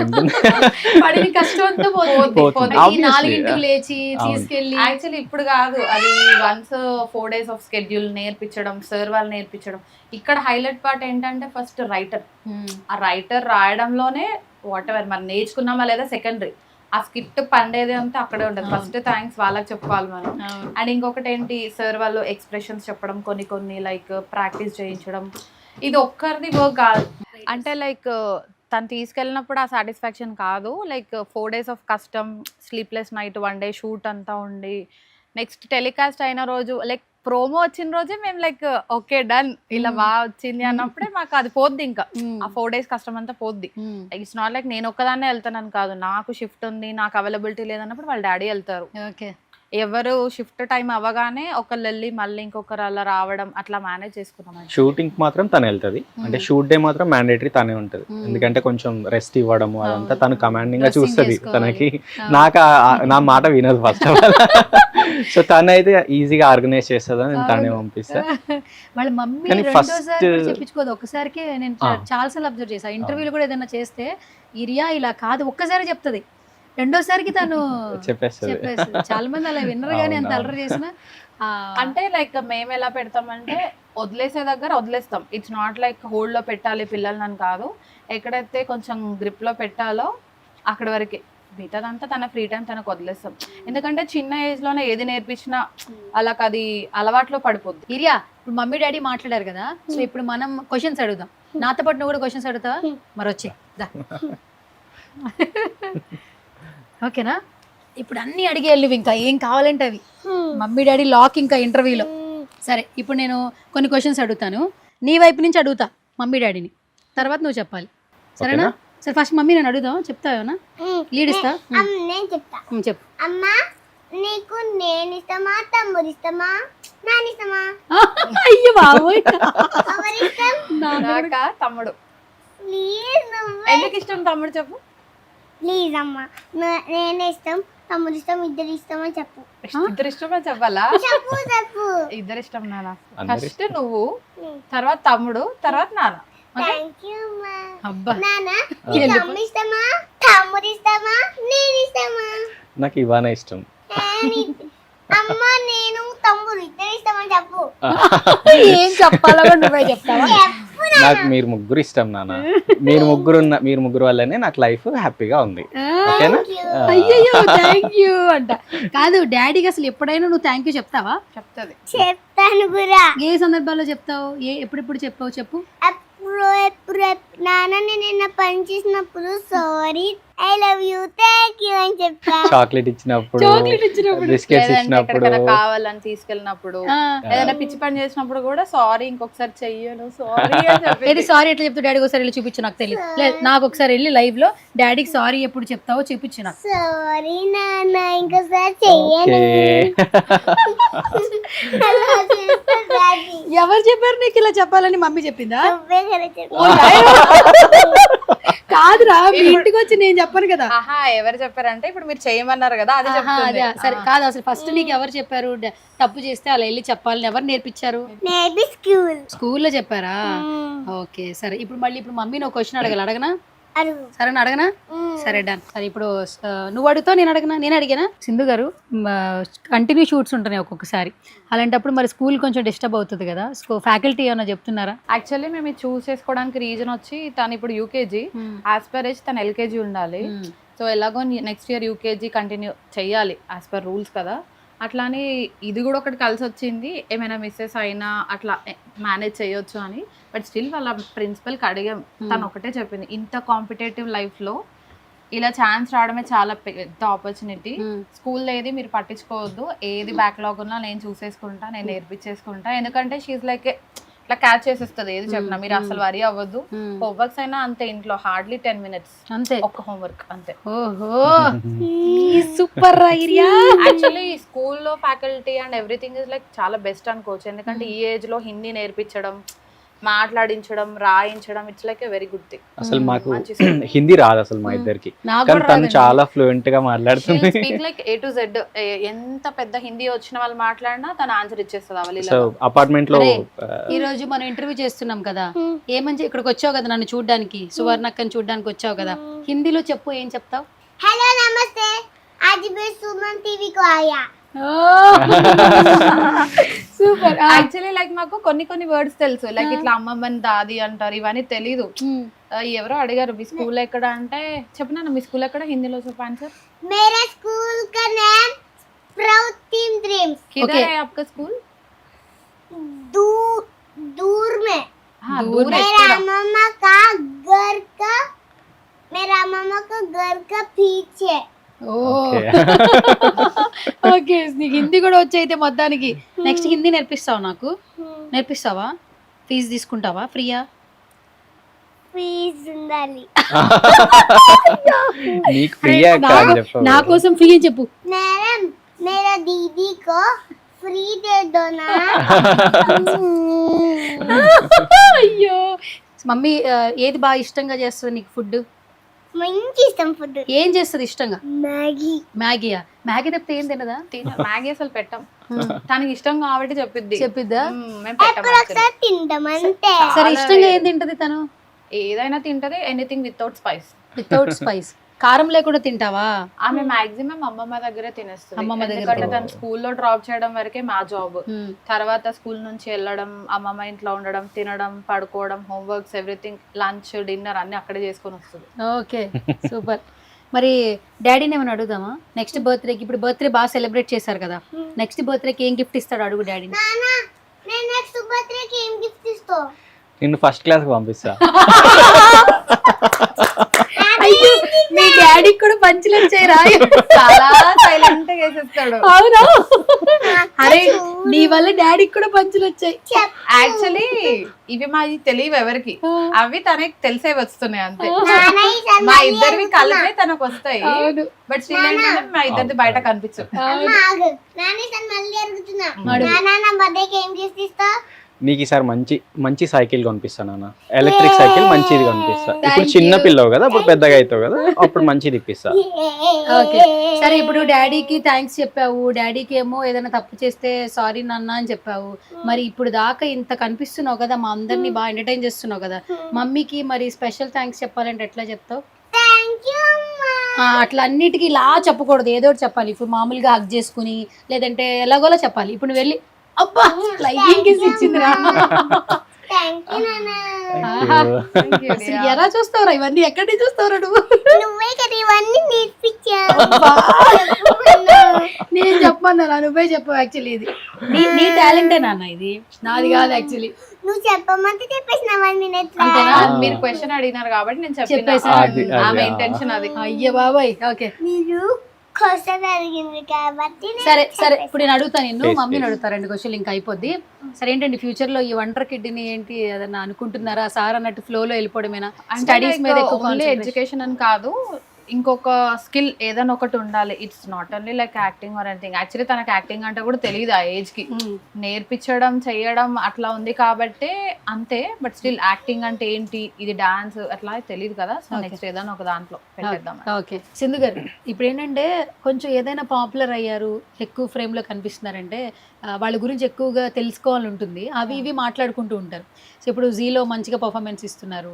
S6: పడిన కష్టం అంతా
S8: పోతుంది.
S6: పోతుంది.
S8: Obviously,
S6: 4 లేచి
S8: అవును.
S6: తీసుకెళ్ళి
S9: యాక్చువల్లీ ఇప్పుడు కాదు, అది వన్స్ 4 days ఆఫ్ స్కెడ్యూల్ నేర్పించడం, సార్ వాళ్ళు నేర్పించడం. ఇక్కడ హైలైట్ పార్ట్ ఏంటంటే ఫస్ట్ రైటర్. ఆ రైటర్ రాయడంలోనే వాట్ ఎవర్ మనం నేర్చుకున్నామా లేదా సెకండరీ, ఆ స్కిట్ పండేది అంతా అక్కడే ఉంటుంది. ఫస్ట్ థ్యాంక్స్ వాళ్ళకి చెప్పుకోవాలి మనం. అండ్ ఇంకొకటి ఏంటి, సార్ వాళ్ళు ఎక్స్ప్రెషన్స్ చెప్పడం, కొన్ని లైక్ ప్రాక్టీస్ చేయించడం. ఇది ఒక్కరిది వర్క్ కాదు. అంటే లైక్ తను తీసుకెళ్ళినప్పుడు ఆ సాటిస్ఫాక్షన్ కాదు, లైక్ 4 days ఆఫ్ కష్టం, స్లీప్లెస్ నైట్, 1 day షూట్ అంతా ఉండి, నెక్స్ట్ టెలికాస్ట్ అయిన రోజు లైక్ ప్రోమో వచ్చిన రోజే మేము లైక్ ఓకే డన్, ఇలా బాగా వచ్చింది అన్నప్పుడే మాకు అది పోద్ది. ఇంకా ఆ 4 days కష్టం అంతా పోద్ది. ఇట్స్ నాట్ లైక్ నేను ఒక్కదాన్నే వెళ్తానని కాదు, నాకు షిఫ్ట్ ఉంది, నాకు అవైలబిలిటీ లేదన్నప్పుడు వాళ్ళ డాడీ వెళ్తారు.
S6: ఓకే.
S9: ఎవరు షిఫ్ట్ టైం అవ్వగానే ఒకళ్ళు వెళ్ళి మళ్ళీ ఇంకొకరు అలా రావడం, అట్లా మేనేజ్ చేసుకున్నాం.
S8: షూటింగ్ మాత్రం తను వెళ్తుంది. అంటే షూట్ డే మాత్రం మ్యాండేటరీ తనే ఉంటుంది. ఎందుకంటే కొంచెం రెస్ట్ ఇవ్వడము అదంతా తను కమాండింగ్ గా చూస్తుంది. తనకి నాకు నా మాట వినదు ఫస్ట్ ఆఫ్ ఆల్. సో తను అయితే ఈజీగా ఆర్గనైజ్ చేస్తుందని నేను తనే పంపిస్తా.
S6: వాళ్ళ మమ్మీ
S8: కానీ
S6: రెండోసారి కూడా చెప్పించుకోదు, ఒక్కసారికి. నేను చాలాసార్లు అబ్జర్వ్ చేశాను, ఇంటర్వ్యూలు కూడా ఏదైనా చేస్తే ఇరియా ఇలా కాదు ఒక్కసారి చెప్తుంది, రెండోసారికి తను
S8: చెప్పేస్తుంది.
S6: చాలా మంది అలా విన్నర్ గానీ అంత అలర్ చేసిన.
S9: అంటే లైక్ మేము ఎలా పెడతామంటే వదిలేసే దగ్గర వదిలేస్తాం. ఇట్స్ నాట్ లైక్ హోల్డ్ లో పెట్టాలి పిల్లలని కాదు, ఎక్కడైతే కొంచెం గ్రిప్ లో పెట్టాలో అక్కడ వరకే, మిగతాదంతా తన ఫ్రీ టైం తనకు వదిలేస్తాం. ఎందుకంటే చిన్న ఏజ్ లోనే ఏది నేర్పించినా వాళ్ళకి అది అలవాట్లో పడిపోద్ది.
S6: ఇరియా, ఇప్పుడు మమ్మీ డాడీ మాట్లాడారు కదా, సో ఇప్పుడు మనం క్వశ్చన్స్ అడుగుదాం. నాతో పాటు నువ్వు కూడా క్వశ్చన్స్ అడుగుతావా? మరి వచ్చే దా. ఓకేనా? ఇప్పుడు అన్ని అడిగేళ్ళు, ఇంకా ఏం కావాలంటే అవి. మమ్మీ డాడీ లాక్ ఇంకా ఇంటర్వ్యూలో. సరే, ఇప్పుడు నేను కొన్ని క్వశ్చన్స్ అడుగుతాను, నీ వైపు నుంచి అడుగుతా మమ్మీ డాడీని, తర్వాత నువ్వు చెప్పాలి. సరేనా? సరే, ఫస్ట్ మమ్మీ నేను అడుగుదాం, చెప్తావేనా? లీడ్ ఇస్తా.
S3: నేను చెప్తా.
S6: చెప్పు.
S3: అమ్మా, నీకు నేను ఇష్టమా, తమ్ముడు ఇష్టమా, నాన్న ఇష్టమా?
S6: అయ్యో బాబోయ్,
S3: ఎవరి ఇష్టం?
S9: నాకా తమ్ముడు.
S3: ప్లీజ్ నువ్వే.
S9: ఎందుకు ఇష్టం తమ్ముడు చెప్పు.
S3: ప్లీజ్ అమ్మా, నేనే ఇష్టం, తమ్ముడు ఇష్టం, ఇద్దరు ఇష్టం అని చెప్పు.
S9: ఇద్దరు ఇష్టమే చెప్పాలా?
S3: చెప్పు చెప్పు.
S9: ఇద్దరు ఇష్టం నాన్న.
S8: అందరు
S9: ఫస్ట్ నువ్వు, తర్వాత తమ్ముడు, తర్వాత నాన్న.
S3: థ్యాంక్ యూ అమ్మా.
S6: అబ్బా.
S3: నాన్న, నీకు అమ్మ ఇష్టమా, తమ్ముడు ఇష్టమా, నేను ఇష్టమా?
S8: నాకు ఇవానే ఇష్టం.
S3: అమ్మ, నేను తమ్ముడు ఇద్దరు ఇష్టమని చెప్పు.
S6: ఏం చెప్పాలో నువ్వే చెప్తావా?
S8: నాకు మీరు ముగ్గురు ఇష్టం నాన్న. మీరు ముగ్గురు వల్లనే నాకు లైఫ్ హ్యాపీగా ఉంది. ఓకేనా?
S6: అయ్యో థ్యాంక్ యూ అంట. కాదు, డాడీకి అసలు ఎప్పుడైనా నువ్వు థ్యాంక్ యూ చెప్తావా?
S9: చెప్తుంది.
S3: చెప్తాను కూడా.
S6: ఏ సందర్భాల్లో చెప్తావు? ఎప్పుడెప్పుడు చెప్పావు చెప్పు.
S3: ఎప్పుడు నాన్న నేను నిన్న పని చేసినప్పుడు sorry, I love you, thank you అని చెప్తా.
S8: చాక్లెట్ ఇచ్చినప్పుడు, బిస్కెట్స్
S9: లేదంటే
S8: ఇచ్చినప్పుడు,
S9: ఎక్కడికైనా కావాలని తీసుకెళ్ళినప్పుడు, ఏదైనా పిచ్చి పని చేసినప్పుడు కూడా సారీ, ఇంకొకసారి చెయ్యను, సారీ అని చెప్పి.
S6: ఏది సారీ ఎట్లా చెప్తావు? డాడీకి ఒకసారి వెళ్ళి చూపించు, నాకు తెలియదు. లేదు, నాకు ఒకసారి వెళ్ళి లైవ్ లో డాడీకి సారీ ఎప్పుడు చెప్తావో చూపించు నాకు.
S3: సారీ నాన్న, ఇంకోసారి చెయ్యను. అలా చేస్తా డాడీ.
S6: ఎవరు చెప్పారు నీకు ఇలా చెప్పాలని? మమ్మీ చెప్పిందా?
S3: నువ్వే కదా చెప్పు.
S6: కాదురా, మీ ఇంటికి వచ్చి నేను చెప్పాను కదా.
S9: ఆహా, ఎవరు చెప్పారంటే ఇప్పుడు మీరు చేయమన్నారు కదా, అది చెప్తుంది.
S6: అదే, సరే. కాదు, అసలు ఫస్ట్ నీకు ఎవరు చెప్పారు తప్పు చేస్తే అలా వెళ్ళి చెప్పాలని? ఎవరు నేర్పించారు?
S3: మేబీ
S6: స్కూల్లో చెప్పారా? ఓకే, సరే. ఇప్పుడు మళ్ళీ మమ్మీ నువ్వు క్వశ్చన్ అడగనా?
S3: అడుగు.
S6: సరే, అడగనా? సరే, డన్. సరే, ఇప్పుడు నువ్వు అడుగుతావు, నేను అడగనా? నేను అడిగానా? సింధు గారు, కంటిన్యూ షూట్స్ ఉంటున్నాయి ఒక్కొక్కసారి, అలాంటప్పుడు మరి స్కూల్ కొంచెం డిస్టర్బ్ అవుతుంది కదా, ఫ్యాకల్టీ ఏమైనా చెప్తున్నారా?
S9: యాక్చువల్లీ మేము ఇది చూస్ చేసుకోవడానికి రీజన్ వచ్చి, తను ఇప్పుడు యూకేజీ, యాజ్ పర్ ఏజ్ తను ఎల్కేజీ ఉండాలి. సో ఎలాగో నెక్స్ట్ ఇయర్ యూకేజీ కంటిన్యూ చెయ్యాలి యాజ్ పర్ రూల్స్ కదా. అట్లానే ఇది కూడా ఒకటి కలిసి వచ్చింది, ఏమైనా మిస్సెస్ అయినా అట్లా మేనేజ్ చేయొచ్చు అని. బట్ స్టిల్ వాళ్ళ ప్రిన్సిపల్కి అడిగాం, తను ఒకటే చెప్పింది, ఇంత కాంపిటేటివ్ లైఫ్లో ఇలా ఛాన్స్ రావడమే చాలా పెద్ద ఆపర్చునిటీ. స్కూల్లో ఏది మీరు పట్టించుకోవద్దు, ఏది బ్యాక్లాగ్ ఉన్నా నేను చూసేసుకుంటా, నేను నేర్పించేసుకుంటా. ఎందుకంటే షీఈ్ లైక్ ఇట్లా క్యాచ్ చేసేస్తుంది ఏది చెప్పినా. మీరు అసలు వరి అవ్వద్దు. హోంవర్క్స్ అయినా అంతే, ఇంట్లో హార్డ్లీ 10 minutes
S6: అంతే
S9: ఒక్క హోంవర్క్ అంతే.
S6: ఓహో సూపర్ ఐడియా.
S9: యాక్చువల్లీ స్కూల్లో faculty and everything is like చాలా బెస్ట్ అనుకోవచ్చు. ఎందుకంటే ఈ ఏజ్ లో హిందీ నేర్పించడం, మాట్లాడించడం, రాయించడం, it's like a very good thing.
S8: అసలు మాకు హిందీ రాదు అసలు మా ఇద్దరికి, కానీ తను చాలా ఫ్లూయెంట్ గా మాట్లాడుతుంది.
S9: Speak like A to Z. ఎంత పెద్ద హిందీ వచ్చిన వాళ్ళు మాట్లాడినా తను ఆన్సర్ ఇచ్చేస్తుంది అవలీల.
S8: సో అపార్ట్మెంట్ లో
S6: ఈ రోజు మనం ఇంటర్వ్యూ చేస్తున్నాం కదా, ఏమని ఇక్కడికి వచ్చావు కదా నన్ను చూడడానికి, సువర్ణక్కని చూడడానికి వచ్చావు కదా, హిందీలో చెప్పు, ఏం చెప్తావు?
S3: हेलो नमस्ते, आज मैं सुमन टीवी को आया.
S6: సూపర్.
S9: యాక్చువల్లీ లైక్ మాకు కొన్ని వర్డ్స్ తెలుసు, లైక్ ఇట్లా అమ్మమ్మని దాది అంటారు, ఇవన్నీ తెలీదు. ఎవరో అడిగారు మీ స్కూల్ ఎక్కడ అంటే, చెప్పినా మీ స్కూల్ ఎక్కడ, హిందీలో చెప్పు ఆన్సర్.
S3: मेरे स्कूल का नाम प्राउड टीम ड्रीम्स.
S9: किधर है आपका स्कूल?
S3: दूर दूर में.
S9: हाँ, दूर है.
S3: मेरा मामा का घर का पीछे.
S6: ఓకే నీకు హిందీ కూడా వచ్చి అయితే మొత్తానికి. నెక్స్ట్ హిందీ నేర్పిస్తావు నాకు, నేర్పిస్తావా? ఫీజు తీసుకుంటావా? ఫ్రీయా?
S3: ఫీజు ఉండాలి.
S8: నీకు ఫ్రీయా
S6: నా కోసం ఫ్రీ అని చెప్పు.
S3: मैडम मेरा दीदी को फ्री दे दो ना.
S6: అయ్యో మమ్మీ ఏది బాగా ఇష్టంగా చేస్తుంది నీకు ఫుడ్?
S3: మంచి ఇష్టం ఫుడ్.
S6: ఏం చేస్తుంది ఇష్టంగా?
S3: మ్యాగీ.
S6: మ్యాగీయా? మ్యాగీ తప్పితే ఏం తినదా?
S9: మ్యాగీ అసలు పెట్టాం, తనకి ఇష్టం కాబట్టి
S6: చెప్పిద్దా?
S9: మేము పెట్టాం.
S3: ఎప్పుడు ఒకసారి తింటాం అంతే.
S6: సరే ఇష్టంగా ఏం తింటది తను?
S9: ఏదైనా తింటది, anything without spice.
S6: Without spice, కారం లేకుండా తింటావా?
S9: ఆమె మాక్సిమం అమ్మమ్మ దగ్గరే తినేస్తుంది.
S6: అమ్మమ్మ దగ్గర.
S9: ఎందుకంటే తను స్కూల్లో డ్రాప్ చేయడం వరకే మా జాబ్. తర్వాత స్కూల్ నుంచి వెళ్ళడం, అమ్మమ్మ ఇంట్లో ఉండడం, తినడం, పడుకోవడం, హోంవర్క్స్, ఎవ్రీథింగ్, లంచ్, డిన్నర్ అన్ని అక్కడే చేసుకొని వస్తుంది.
S6: Okay super. మరి డాడీని ఏమైనా అడుగుదామా? నెక్స్ట్ బర్త్డేకి, ఇప్పుడు బర్త్డే బాగా సెలబ్రేట్ చేశారు కదా, నెక్స్ట్ బర్త్డేకి ఏం గిఫ్ట్ ఇస్తాడు అడుగు డాడీని.
S3: నానా నేను నెక్స్ట్ బర్త్డేకి ఏం గిఫ్ట్ ఇస్తావు?
S8: నిన్ను ఫస్ట్ క్లాస్ కి పంపిస్తా.
S6: అయ్యో మీ డాడీకి కూడా పంచులు వచ్చాయిరా?
S9: చాలా సైలెంట్ గా వేసేస్తాడు.
S6: అవునా? అరే నీ వల్ల డాడీకి కూడా పంచులు వచ్చాయి.
S9: యాక్చువల్లీ ఇవి మాది తెలియవు ఎవరికి, అవి తనకి తెలిసే వస్తున్నాయి అంతే. మా ఇద్దరివి కలిపే తనకు వస్తాయి, బట్ స్టిల్ ఏంటంటే మా ఇద్దరిది బయట కనిపించు.
S3: నాని సార్ మళ్ళీ అడుగుతున్నా, నానా నా బర్త్డేకి ఏం గిఫ్ట్ ఇస్తావు?
S8: నీకు ఈసారి మంచి సైకిల్ కొనిపిస్తాను అన్న, ఎలక్ట్రిక్ సైకిల్ మంచిది కొనిపిస్తా. ఇప్పుడు చిన్న పిల్లవు కదా, అప్పుడు పెద్దగా అవుతావు కదా, అప్పుడు మంచిది ఇప్పిస్తా.
S6: ఓకే సరే, ఇప్పుడు డాడీకి థ్యాంక్స్ చెప్పావు, డాడీకి ఏమో ఏదైనా తప్పు చేస్తే సారీ నాన్న అని చెప్పావు. మరి ఇప్పుడు దాకా ఇంత కనిపిస్తున్నావు కదా, మా అందరినీ బాగా ఎంటర్టైన్ చేస్తున్నావు కదా, మమ్మీకి మరి స్పెషల్ థ్యాంక్స్ చెప్పాలంటే ఎట్లా చెప్తావు? అట్లా అన్నిటికీ ఇలా చెప్పకూడదు, ఏదో ఒకటి చెప్పాలి. ఇప్పుడు మామూలుగా హగ్ చేసుకుని లేదంటే ఎలాగోలా చెప్పాలి. ఇప్పుడు నువ్వు వెళ్ళి అబ్బా ఫ్లైయింగ్ కిస్ ఇచ్చిందిరా, ఎలా చూస్తావురా ఇవన్నీ? ఎక్కడి నుంచి చూస్తావురా నువ్వు?
S3: నువ్వే కదా ఇవన్నీ నేర్పించావు.
S6: నేను చెప్పమన్నా, నువ్వే చెప్పావు. యాక్చువల్లీ ఇది నీ టాలెంటే నాన్న, ఇది నాది కాదు యాక్చువల్లీ.
S3: నువ్వు చెప్పమంటే చెప్పేసినవన్నీ
S6: అంతేనా?
S9: మీరు క్వశ్చన్ అడిగినారు కాబట్టి నేను
S6: చెప్పేసాను.
S9: చెప్పేసాను. ఆమె ఇంటెన్షన్ అది.
S6: అయ్య బాబాయ్. ఓకే
S3: మీరు క్వశ్చన్ అడిగింది కాబట్టి
S6: సరే సరే, ఇప్పుడు నేను అడుగుతాను నిన్ను, మమ్మీని అడుగుతా. 2 క్వశ్చన్లు ఇంకా అయిపోద్ది. సరే ఏంటండి ఫ్యూచర్ లో ఈ వండర్ కిడ్ని ఏంటి ఏదన్నా అనుకుంటున్నారా? సార్ అన్నట్టు ఫ్లోలో వెళ్ళిపోవడమేనా? స్టడీస్ మీద ఎక్కువ
S9: ఎడ్యుకేషన్ అని కాదు, ఇంకొక స్కిల్ ఏదైనా ఒకటి ఉండాలి. It's not only like acting or anything. Actually తనకు యాక్టింగ్ అంటే కూడా తెలియదు ఆ ఏజ్ కి, నేర్పించడం చేయడం అట్లా ఉంది కాబట్టి అంతే. బట్ స్టిల్ యాక్టింగ్ అంటే ఏంటి, ఇది డాన్స్ అట్లా తెలియదు కదా. సో నెక్స్ట్ ఏదైనా ఒక దాంట్లో పెట్టేద్దాం.
S6: ఓకే సింధు గారు, ఇప్పుడు ఏంటంటే కొంచెం ఏదైనా పాపులర్ అయ్యారు, ఎక్కువ ఫ్రేమ్ లో కనిపిస్తున్నారంటే వాళ్ళ గురించి ఎక్కువగా తెలుసుకోవాలని ఉంటుంది, అవి ఇవి మాట్లాడుకుంటూ ఉంటారు. సో ఇప్పుడు జీలో మంచిగా పర్ఫార్మెన్స్ ఇస్తున్నారు,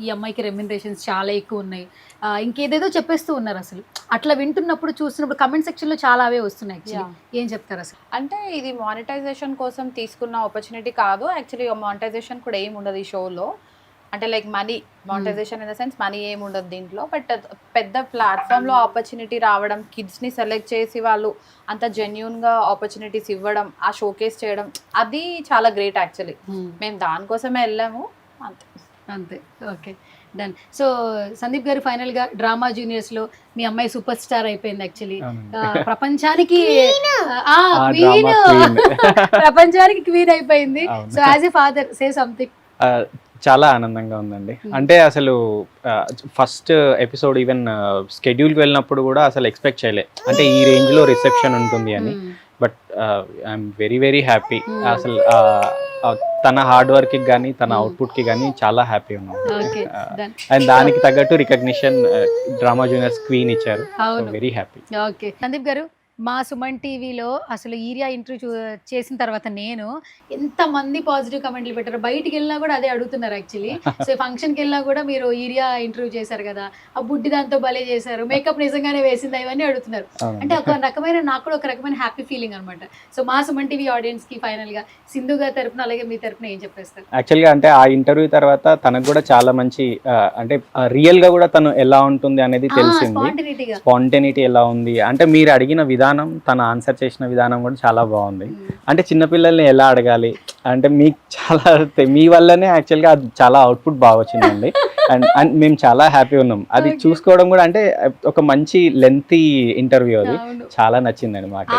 S6: ఈ అమ్మాయికి రెమ్యునరేషన్స్ చాలా ఎక్కువ ఉన్నాయి, ఇంకేదేదో చెప్పేస్తూ ఉన్నారు. అసలు అట్లా వింటున్నప్పుడు చూస్తున్నప్పుడు కమెంట్ సెక్షన్ లో చాలా అవే వస్తున్నాయి. యాక్చువల్లీ ఏం చెప్తారు అసలు?
S9: అంటే ఇది మానిటైజేషన్ కోసం తీసుకున్న ఆపర్చునిటీ కాదు. యాక్చువల్లీ మానిటైజేషన్ కూడా ఏమి ఉండదు ఈ షోలో. అంటే like money monetisation in the sense money ఏమి ఉండదు దీంట్లో. బట్ పెద్ద ప్లాట్ఫామ్లో ఆపర్చునిటీ రావడం, కిడ్స్ని సెలెక్ట్ చేసి వాళ్ళు అంత జెన్యున్గా ఆపర్చునిటీస్ ఇవ్వడం, ఆ షోకేస్ చేయడం, అది చాలా గ్రేట్ యాక్చువల్లీ. మేము దానికోసమే వెళ్ళాము అంతే.
S6: అంతే. Okay done. సో సందీప్ గారు ఫైనల్ గా డ్రామా జూనియర్స్ లో మీ అమ్మాయి సూపర్ స్టార్ అయిపోయింది యాక్చువల్లీ. ప్రపంచానికి క్వీన్, ప్రపంచానికి క్వీన్ అయిపోయింది. So as a father say something.
S8: చాలా ఆనందంగా ఉందండి. అంటే అసలు ఫస్ట్ ఎపిసోడ్ ఈవెన్ స్కెడ్యూల్కి వెళ్ళినప్పుడు కూడా అసలు ఎక్స్పెక్ట్ చేయలే అంటే ఈ రేంజ్లో రిసెప్షన్ ఉంటుంది అని. But I'm very very happy. అసలు తన హార్డ్ వర్క్కి కానీ తన అవుట్పుట్కి కానీ చాలా హ్యాపీ ఉన్నాం. అండ్ దానికి తగ్గట్టు రికగ్నిషన్ డ్రామా జూనియర్స్ క్వీన్ ఇచ్చారు. Very happy.
S6: ఓకే సందీప్ గారు, మా సుమన్ టీవీలో అసలు ఈరియా ఇంటర్వ్యూ చేసిన తర్వాత నేను ఎంతమంది పాజిటివ్ కమెంట్లు పెట్టారు. బయటికి వెళ్ళినా కూడా అదే అడుగుతున్నారు యాక్చువల్లీ. సో ఫంక్షన్కి వెళ్ళినా కూడా మీరు ఈరియా ఇంటర్వ్యూ చేశారు కదా, ఆ బుడ్డి దాంతో భలే చేశారు, మేకప్ నిజంగానే వేసింది, ఇవన్నీ అడుగుతున్నారు. అంటే ఒక రకమైన నాకు కూడా ఒక రకమైన హ్యాపీ ఫీలింగ్ అనమాట. సో మా సుమన్ టీవీ ఆడియన్స్కి ఫైనల్గా సింధు గారి తరపున అలాగే మీ తరపున ఏం చెప్పేస్తారు?
S8: యాక్చువల్గా అంటే ఆ ఇంటర్వ్యూ తర్వాత తనకు కూడా చాలా మంచి అంటే రియల్గా కూడా తను ఎలా ఉంటుంది అనేది తెలిసింది. స్పాంటేనిటీ ఎలా ఉంది అంటే మీరు అడిగిన విధానం, తన ఆన్సర్ చేసిన విధానం కూడా చాలా బాగుంది. అంటే చిన్నపిల్లల్ని ఎలా అడగాలి అంటే మీకు చాలా మీ వల్లనే యాక్చువల్గా అది చాలా అవుట్పుట్ బాగా వచ్చిందండి. అండ్ మేము చాలా హ్యాపీ ఉన్నాం అది చూసుకోవడం కూడా. అంటే ఒక మంచి లెంతీ ఇంటర్వ్యూ, అది చాలా నచ్చిందండి మాకు.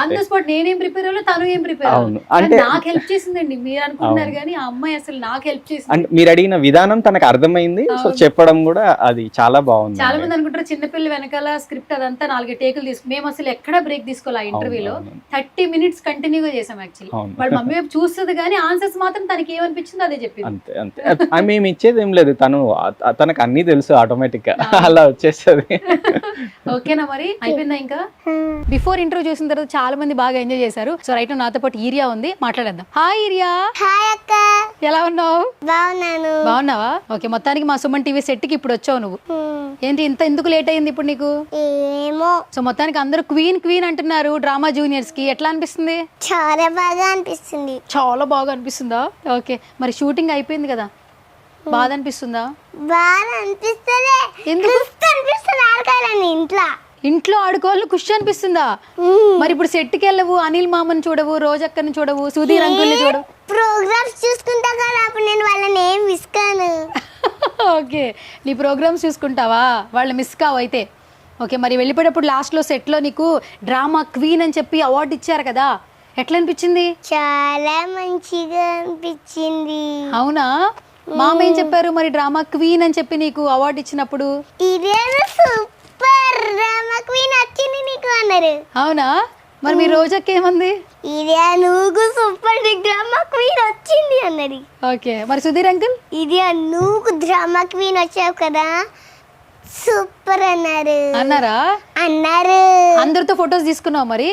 S6: నేనేం ప్రిపేర్ అవ్వలేదు, తను ఏం ప్రిపేర్
S8: అవును అంటే
S6: నాకు హెల్ప్ చేసిందండి. మీరు అనుకుంటున్నారు కానీ ఆ అమ్మాయి అసలు నాకు హెల్ప్ చేసింది.
S8: అంటే మీరు అడిగిన విధానం తనకు అర్థమైంది. సో చెప్పడం కూడా అది చాలా బాగుంది.
S6: చాలా మంది అనుకుంటారు చిన్నపిల్లలు వెనకాల స్క్రిప్ట్ అదంతా 4 టేకులు తీసుకు, మేము అసలు ఎక్కడ బ్రేక్ తీసుకోవాలి. ఆ ఇంటర్వ్యూలో 30 minutes కంటిన్యూగా చేసాం యాక్చువల్లీ. వాళ్ళ మమ్మీ వైపు చూస్తుంది కానీ ఆన్సర్స్ మాత్రం తనకి ఏమనిపించిందో అదే చెప్పింది.
S8: అంతే అంతే. మేము ఇచ్చేది ఏం లేదు, తనకు అన్ని తెలుసు ఆటోమేటిక్ గా అలా వచ్చేస్తుంది.
S6: ఓకేనా మరి అయిపోయిందా? ఇంకా బిఫోర్ ఇంటర్వ్యూ చూసిన తర్వాత చాలా మంది బాగా ఎంజాయ్ చేశారు. సో రైట్ నాతో పాటు ఈరియా ఉంది, మాట్లాడేద్దాం. Hi urea.
S3: హాయ్ అక్క.
S6: ఎలా ఉన్నావు?
S3: బాగున్నాను.
S6: బాగున్నావా? ఓకే, మొత్తానికి మా సుమన్ టీవీ సెట్ కి ఇప్పుడు వచ్చావు నువ్వు. ఏంటి ఇంత ఎందుకు లేట్ అయింది ఇప్పుడు నీకు?
S3: ఏమో.
S6: సో మొత్తానికి అందరూ క్వీన్ క్వీన్ అంటున్నారు డ్రామా జూనియర్స్ కి. ఎట్లా అనిపిస్తుంది?
S3: చాలా బాగా అనిపిస్తుంది.
S6: చాలా బాగా అనిపిస్తుందా? ఓకే, మరి షూటింగ్ అయిపోయింది కదా, బాధ అనిపిస్తుందా?
S3: బాగా అనిపిస్తుంది.
S6: ఎందుకు
S3: అనిపిస్తుంది? ఆడుకోవాలని
S6: ఇంట్లో ఆడుకోవాలని ఖుషి అనిపిస్తుందా? మరి ఇప్పుడు సెట్కి వెళ్ళవు, అనిల్ మామని చూడవు, రోజక్కని చూడవు, సుధీర్ అంకుల్ని చూడవు.
S3: ప్రోగ్రామ్స్ చూసుకుంటా కదా, అప్పుడు నేను వాళ్ళని ఏం మిస్ కాను.
S6: ఓకే, నీ ప్రోగ్రామ్స్ చూసుకుంటావా, వాళ్ళు మిస్ కావు అయితే. ఓకే, మరి వెళ్ళిపోయేటప్పుడు లాస్ట్లో సెట్లో నీకు డ్రామా క్వీన్ అని చెప్పి అవార్డు ఇచ్చారు కదా, ఎట్లా అనిపించింది?
S3: చాలా మంచిగా అనిపించింది.
S6: అవునా? మామ ఏం చెప్పారు మరి డ్రామా క్వీన్ అని చెప్పి నీకు అవార్డు ఇచ్చినప్పుడు?
S3: సూపర్ డ్రామా క్వీన్ వచ్చింది నీకు అన్నారు.
S6: అవునా? మరి మీ రోజాకి ఏమంది?
S3: ఇదే నువ్వు సూపర్ డ్రామా క్వీన్ వచ్చింది అన్నది.
S6: ఓకే, మరి సుధీర్ అంకుల్?
S3: ఇదే నువ్వు డ్రామా క్వీన్ వచ్చావు కదా, సూపర్ అన్నారు.
S6: అన్నారా?
S3: అన్నారు.
S6: అందరితో ఫొటోస్ తీసుకున్నావు మరి?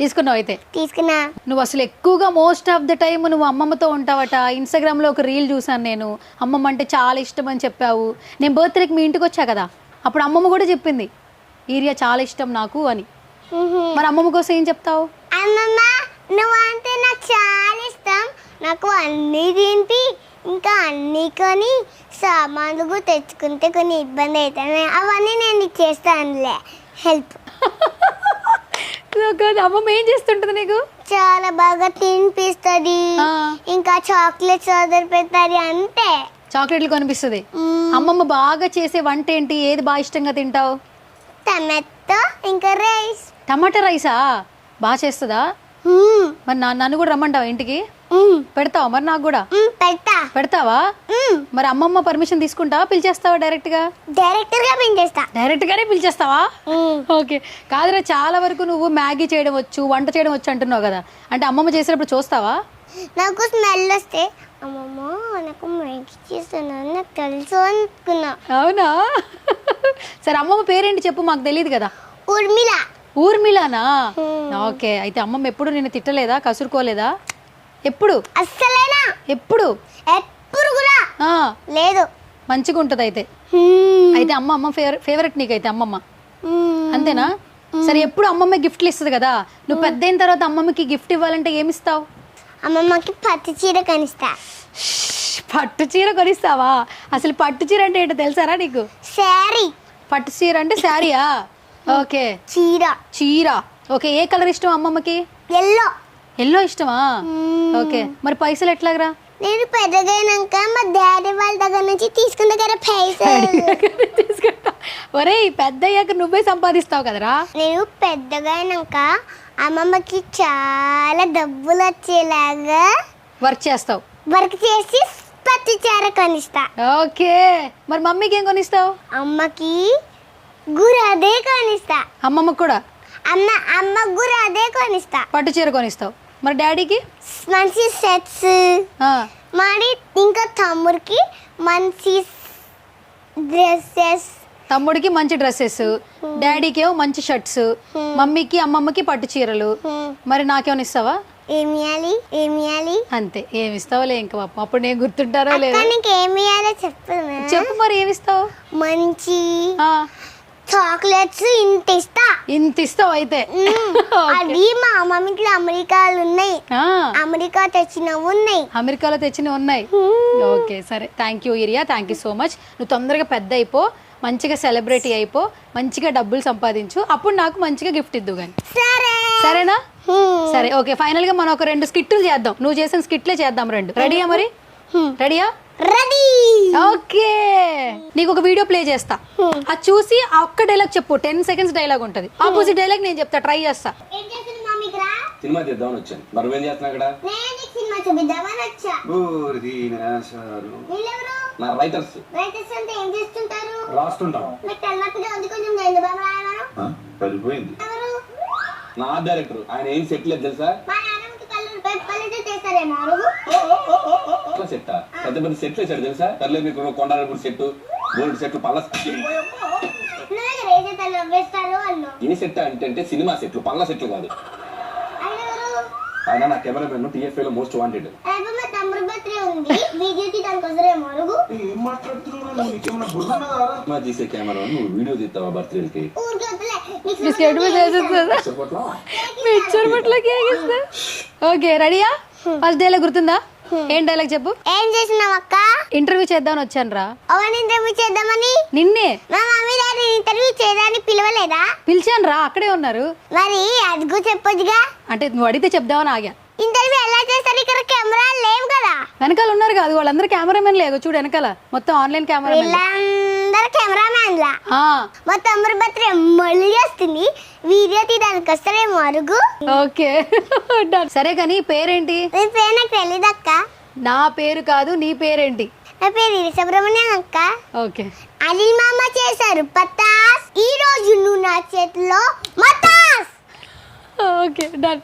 S6: తీసుకున్నావు అయితే?
S3: తీసుకున్నా.
S6: నువ్వు అసలు ఎక్కువగా మోస్ట్ ఆఫ్ ద టైం నువ్వు అమ్మమ్మతో ఉంటావట. ఇన్స్టాగ్రామ్లో ఒక రీల్ చూసాను నేను, అమ్మమ్మ అంటే చాలా ఇష్టం అని చెప్పావు. నేను బర్త్డేకి మీ ఇంటికి వచ్చా కదా, అప్పుడు అమ్మమ్మ కూడా చెప్పింది ఈరియా చాలా ఇష్టం నాకు అని. మరి అమ్మమ్మ కోసం ఏం చెప్తావు?
S3: అమ్మమ్మ నువ్వు అంటే నాకు చాలా ఇష్టం, నాకు అన్నీ తింటి ఇంకా అన్నీ కొని సామాన్లు తెచ్చుకుంటే కొన్ని ఇబ్బంది అవుతాయి, అవన్నీ నేను చేస్తానులే హెల్ప్.
S6: అమ్మమ్మ ఏం చేస్తుంటది నీకు?
S3: చాలా బాగా తినిపిస్తుంది, ఇంకా చాక్లెట్స్ ఆర్డర్ పెడతాది. అంతే,
S6: చాక్లెట్లు కనిపిస్తుంది. అమ్మమ్మ బాగా చేసే వంట ఏంటి? ఏది బాగా ఇష్టంగా తింటావు?
S3: టమాటో ఇంకా రైస్.
S6: టమాటా రైసా? బాగా చేస్తుందా? మరి నన్ను కూడా రమ్మంటావా ఇంటికి? పెడతావా మరి నాకు కూడా? పెడతావా? మరి అమ్మమ్మ పర్మిషన్ తీసుకుంటావా, పిలిచేస్తావా డైరెక్ట్ గా? డైరెక్ట్ గానే పిలిచేస్తావా? ఓకే. కాదురా, చాలా వరకు నువ్వు మ్యాగీ చేయడం వచ్చు, వంట చేయడం వచ్చు అంటున్నావు కదా, అంటే అమ్మమ్మ చేసినప్పుడు చూస్తావా?
S3: నాకు స్మెల్ వస్తే అమ్మమ్మ నాకు మ్యాగీ చేస్తున్నాను నాకు తెలుసు అనుకున్నా.
S6: అవునా? సరే, అమ్మమ్మ పేరేంటి చెప్పు, మాకు తెలియదు కదా.
S3: ఊర్మిళ.
S6: ఊర్మిళనా? ఓకే, అయితే అమ్మమ్మ ఎప్పుడు నిన్ను తిట్టలేదా, కసురుకోలేదా? ఎప్పుడు?
S3: అస్సలేనా?
S6: ఎప్పుడు?
S3: ఎప్పుడు కూడా లేదు.
S6: మంచిగా ఉంటది అయితే. అయితే అమ్మ ఫేవరెట్ నీకైతే అమ్మమ్మ, అంతేనా? సరే, ఎప్పుడు అమ్మమ్మ గిఫ్ట్లు ఇస్తుంది కదా, నువ్వు పెద్ద అయిన తర్వాత అమ్మమ్మకి గిఫ్ట్ ఇవ్వాలంటే ఏమిస్తావు?
S3: అమ్మమ్మకి పట్టు చీర కొనిస్తా.
S6: పట్టు చీర కొనిస్తావా? అసలు పట్టు చీర అంటే ఏంటో తెలుసారా నీకు?
S3: శారీ.
S6: పట్టు చీర అంటే శారీయా? ఓకే, చీర. ఓకే, ఏ కలర్ ఇష్టం అమ్మమ్మకి?
S3: ఎల్లో.
S6: ఎల్లో ఇష్టమా? ఓకే, మరి పైసలు ఎట్లాగరా?
S3: నేను పెద్దగైనాక మా డాడీ వాళ్ళ దగ్గర నుంచి తీసుకున్న దగ్గర పైసలు.
S6: తీసుకుంటా. ఒరేయ్ పెద్ద అయ్యాక నువ్వే సంపాదిస్తావు కదరా.
S3: నేను పెద్దగైనాక అమ్మమ్మకి చాలా డబ్బులు వచ్చేలాగా
S6: వర్క్ చేస్తావు.
S3: వర్క్ చేసి పత్తి చీర కొనిస్తా.
S6: ఓకే, మరి మమ్మీకి ఏం కొనిస్తావు?
S3: అమ్మకి గురదే కొనిస్తా.
S6: అమ్మమ్మకి కూడా
S3: అమ్మ గురదే కొనిస్తా.
S6: పట్టు చీర కొనిస్తావు. మరి డాడీకి
S3: మంచి సెట్స్, మరి ఇంకా తమ్ముడికి మంచి డ్రెస్సెస్.
S6: తమ్ముడికి మంచి డ్రెస్సెస్, డాడీకి ఏమో మంచి షర్ట్స్, మమ్మీకి అమ్మమ్మకి పట్టు చీరలు. మరి నాకేమైనా ఇస్తావా?
S3: ఏమియాలి
S6: అంతే. ఏమి ఇస్తావులే ఇంకా పాపం. అప్పుడు నేను గుర్తుంటారో లేదు.
S3: నీకేమియాలో చెప్పు.
S6: చెప్పు మరి ఏమిస్తావు?
S3: మంచి చాక్లెట్స్ ఇంత
S6: ఇస్తావు అయితే.
S3: అది మా మమ్మీకి అమెరికాలు ఉన్నాయి, అమెరికా తెచ్చినవి ఉన్నాయి.
S6: అమెరికాలో తెచ్చినవి ఉన్నాయి. ఓకే సరే, thank you Irya, thank you so much. నువ్వు తొందరగా పెద్ద అయిపో, మంచిగా సెలబ్రిటీ అయిపో, మంచిగా డబ్బులు సంపాదించు, అప్పుడు నాకు మంచిగా గిఫ్ట్ ఇద్దు కానీ. సరేనా? సరే ఓకే. ఫైనల్ గా మనం ఒక 2 స్కిట్లు చేద్దాం. నువ్వు చేసిన స్కిట్లే చేద్దాం 2. రెడీయా? మరి రెడీయా?
S3: రెడీ.
S6: ఓకే, నీకు ఒక వీడియో ప్లే చేస్తా. అది చూసి ఆ ఒక్క డైలాగ్ చెప్పు. 10 seconds డైలాగ్ ఉంటది. ఆపోజిట్ డైలాగ్ నేను చెప్తా, ట్రై చేస్తా.
S4: సినిమా తీద్దామని వచ్చాను. మరి నువ్వేం చేస్తున్నా ఇక్కడ?
S3: సినిమా చూపిద్దామని వచ్చా.
S4: నా రైటర్స్
S3: అంటే ఏం చేస్తుంటారు?
S4: రాస్తుంటాం. సరిపోయింది. నా డైరెక్టర్ ఆయన ఏం సెట్ లేదు తెలుసా? సెట్ పెద్ద పెద్ద సెట్లు వేసాడు తెలుసా? తల్లి మీకు కొండాలపూడి సెట్, గోల్డ్ సెట్లు, పళ్ళ ఇని సెట్ అంటే సినిమా సెట్లు, పళ్ళ సెట్లు కాదు. ఆయన నా కెమెరామెన్, TFA లో మోస్ట్ వాంటెడ్. తీసే కెమెరా నువ్వు వీడియో తీస్తావా బర్త్డేకి?
S6: ఓకే రెడీయా? ఫస్ట్ డైలాగ్ గుర్తుందా? ఏం డైలాగ్ చెప్పు.
S3: ఏం చేసినావు అక్క?
S6: ఇంటర్వ్యూ చేద్దామని వచ్చాను రా.
S3: ఇంటర్వ్యూ చేద్దామని?
S6: నిన్నే.
S3: మా మమ్మీ డాడీ ఇంటర్వ్యూ చేయడానికి పిలవలేదా?
S6: పిలిచాను రా, అక్కడే ఉన్నారు.
S3: మరి అదిగో చెప్పొచ్చుగా.
S6: అంటే నువ్వు అడిగితే చెప్దామని ఆగా.
S3: ఇంటర్వ్యూ ఎలా చేస్తారు? ఇక్కడ కెమెరా లేవు కదా.
S6: వెనకాల ఉన్నారు కాదు, వాళ్ళందరూ కెమెరామెన్ లేదు. చూడు వెనకాల మొత్తం ఆన్లైన్ కెమెరా.
S3: వీళ్ళందరూ కెమెరామెన్ లా. మా తమ్ముడు బర్త్డే మళ్ళీ వస్తుంది, వీడియో తీయడానికి వస్తారేమో అరుగు.
S6: ఓకే సరే కానీ పేరేంటి?
S3: నీ పేరు నాకు తెలీదు అక్క.
S6: నా పేరు కాదు, నీ పేరేంటి?
S3: నా పేరు సుబ్రహ్మణ్యం అక్క.
S6: ఓకే.
S3: అలీ మామ చేశారు పతాస్, ఈ రోజు నువ్వు నా చేతిలో మతాస్.
S6: Okay done.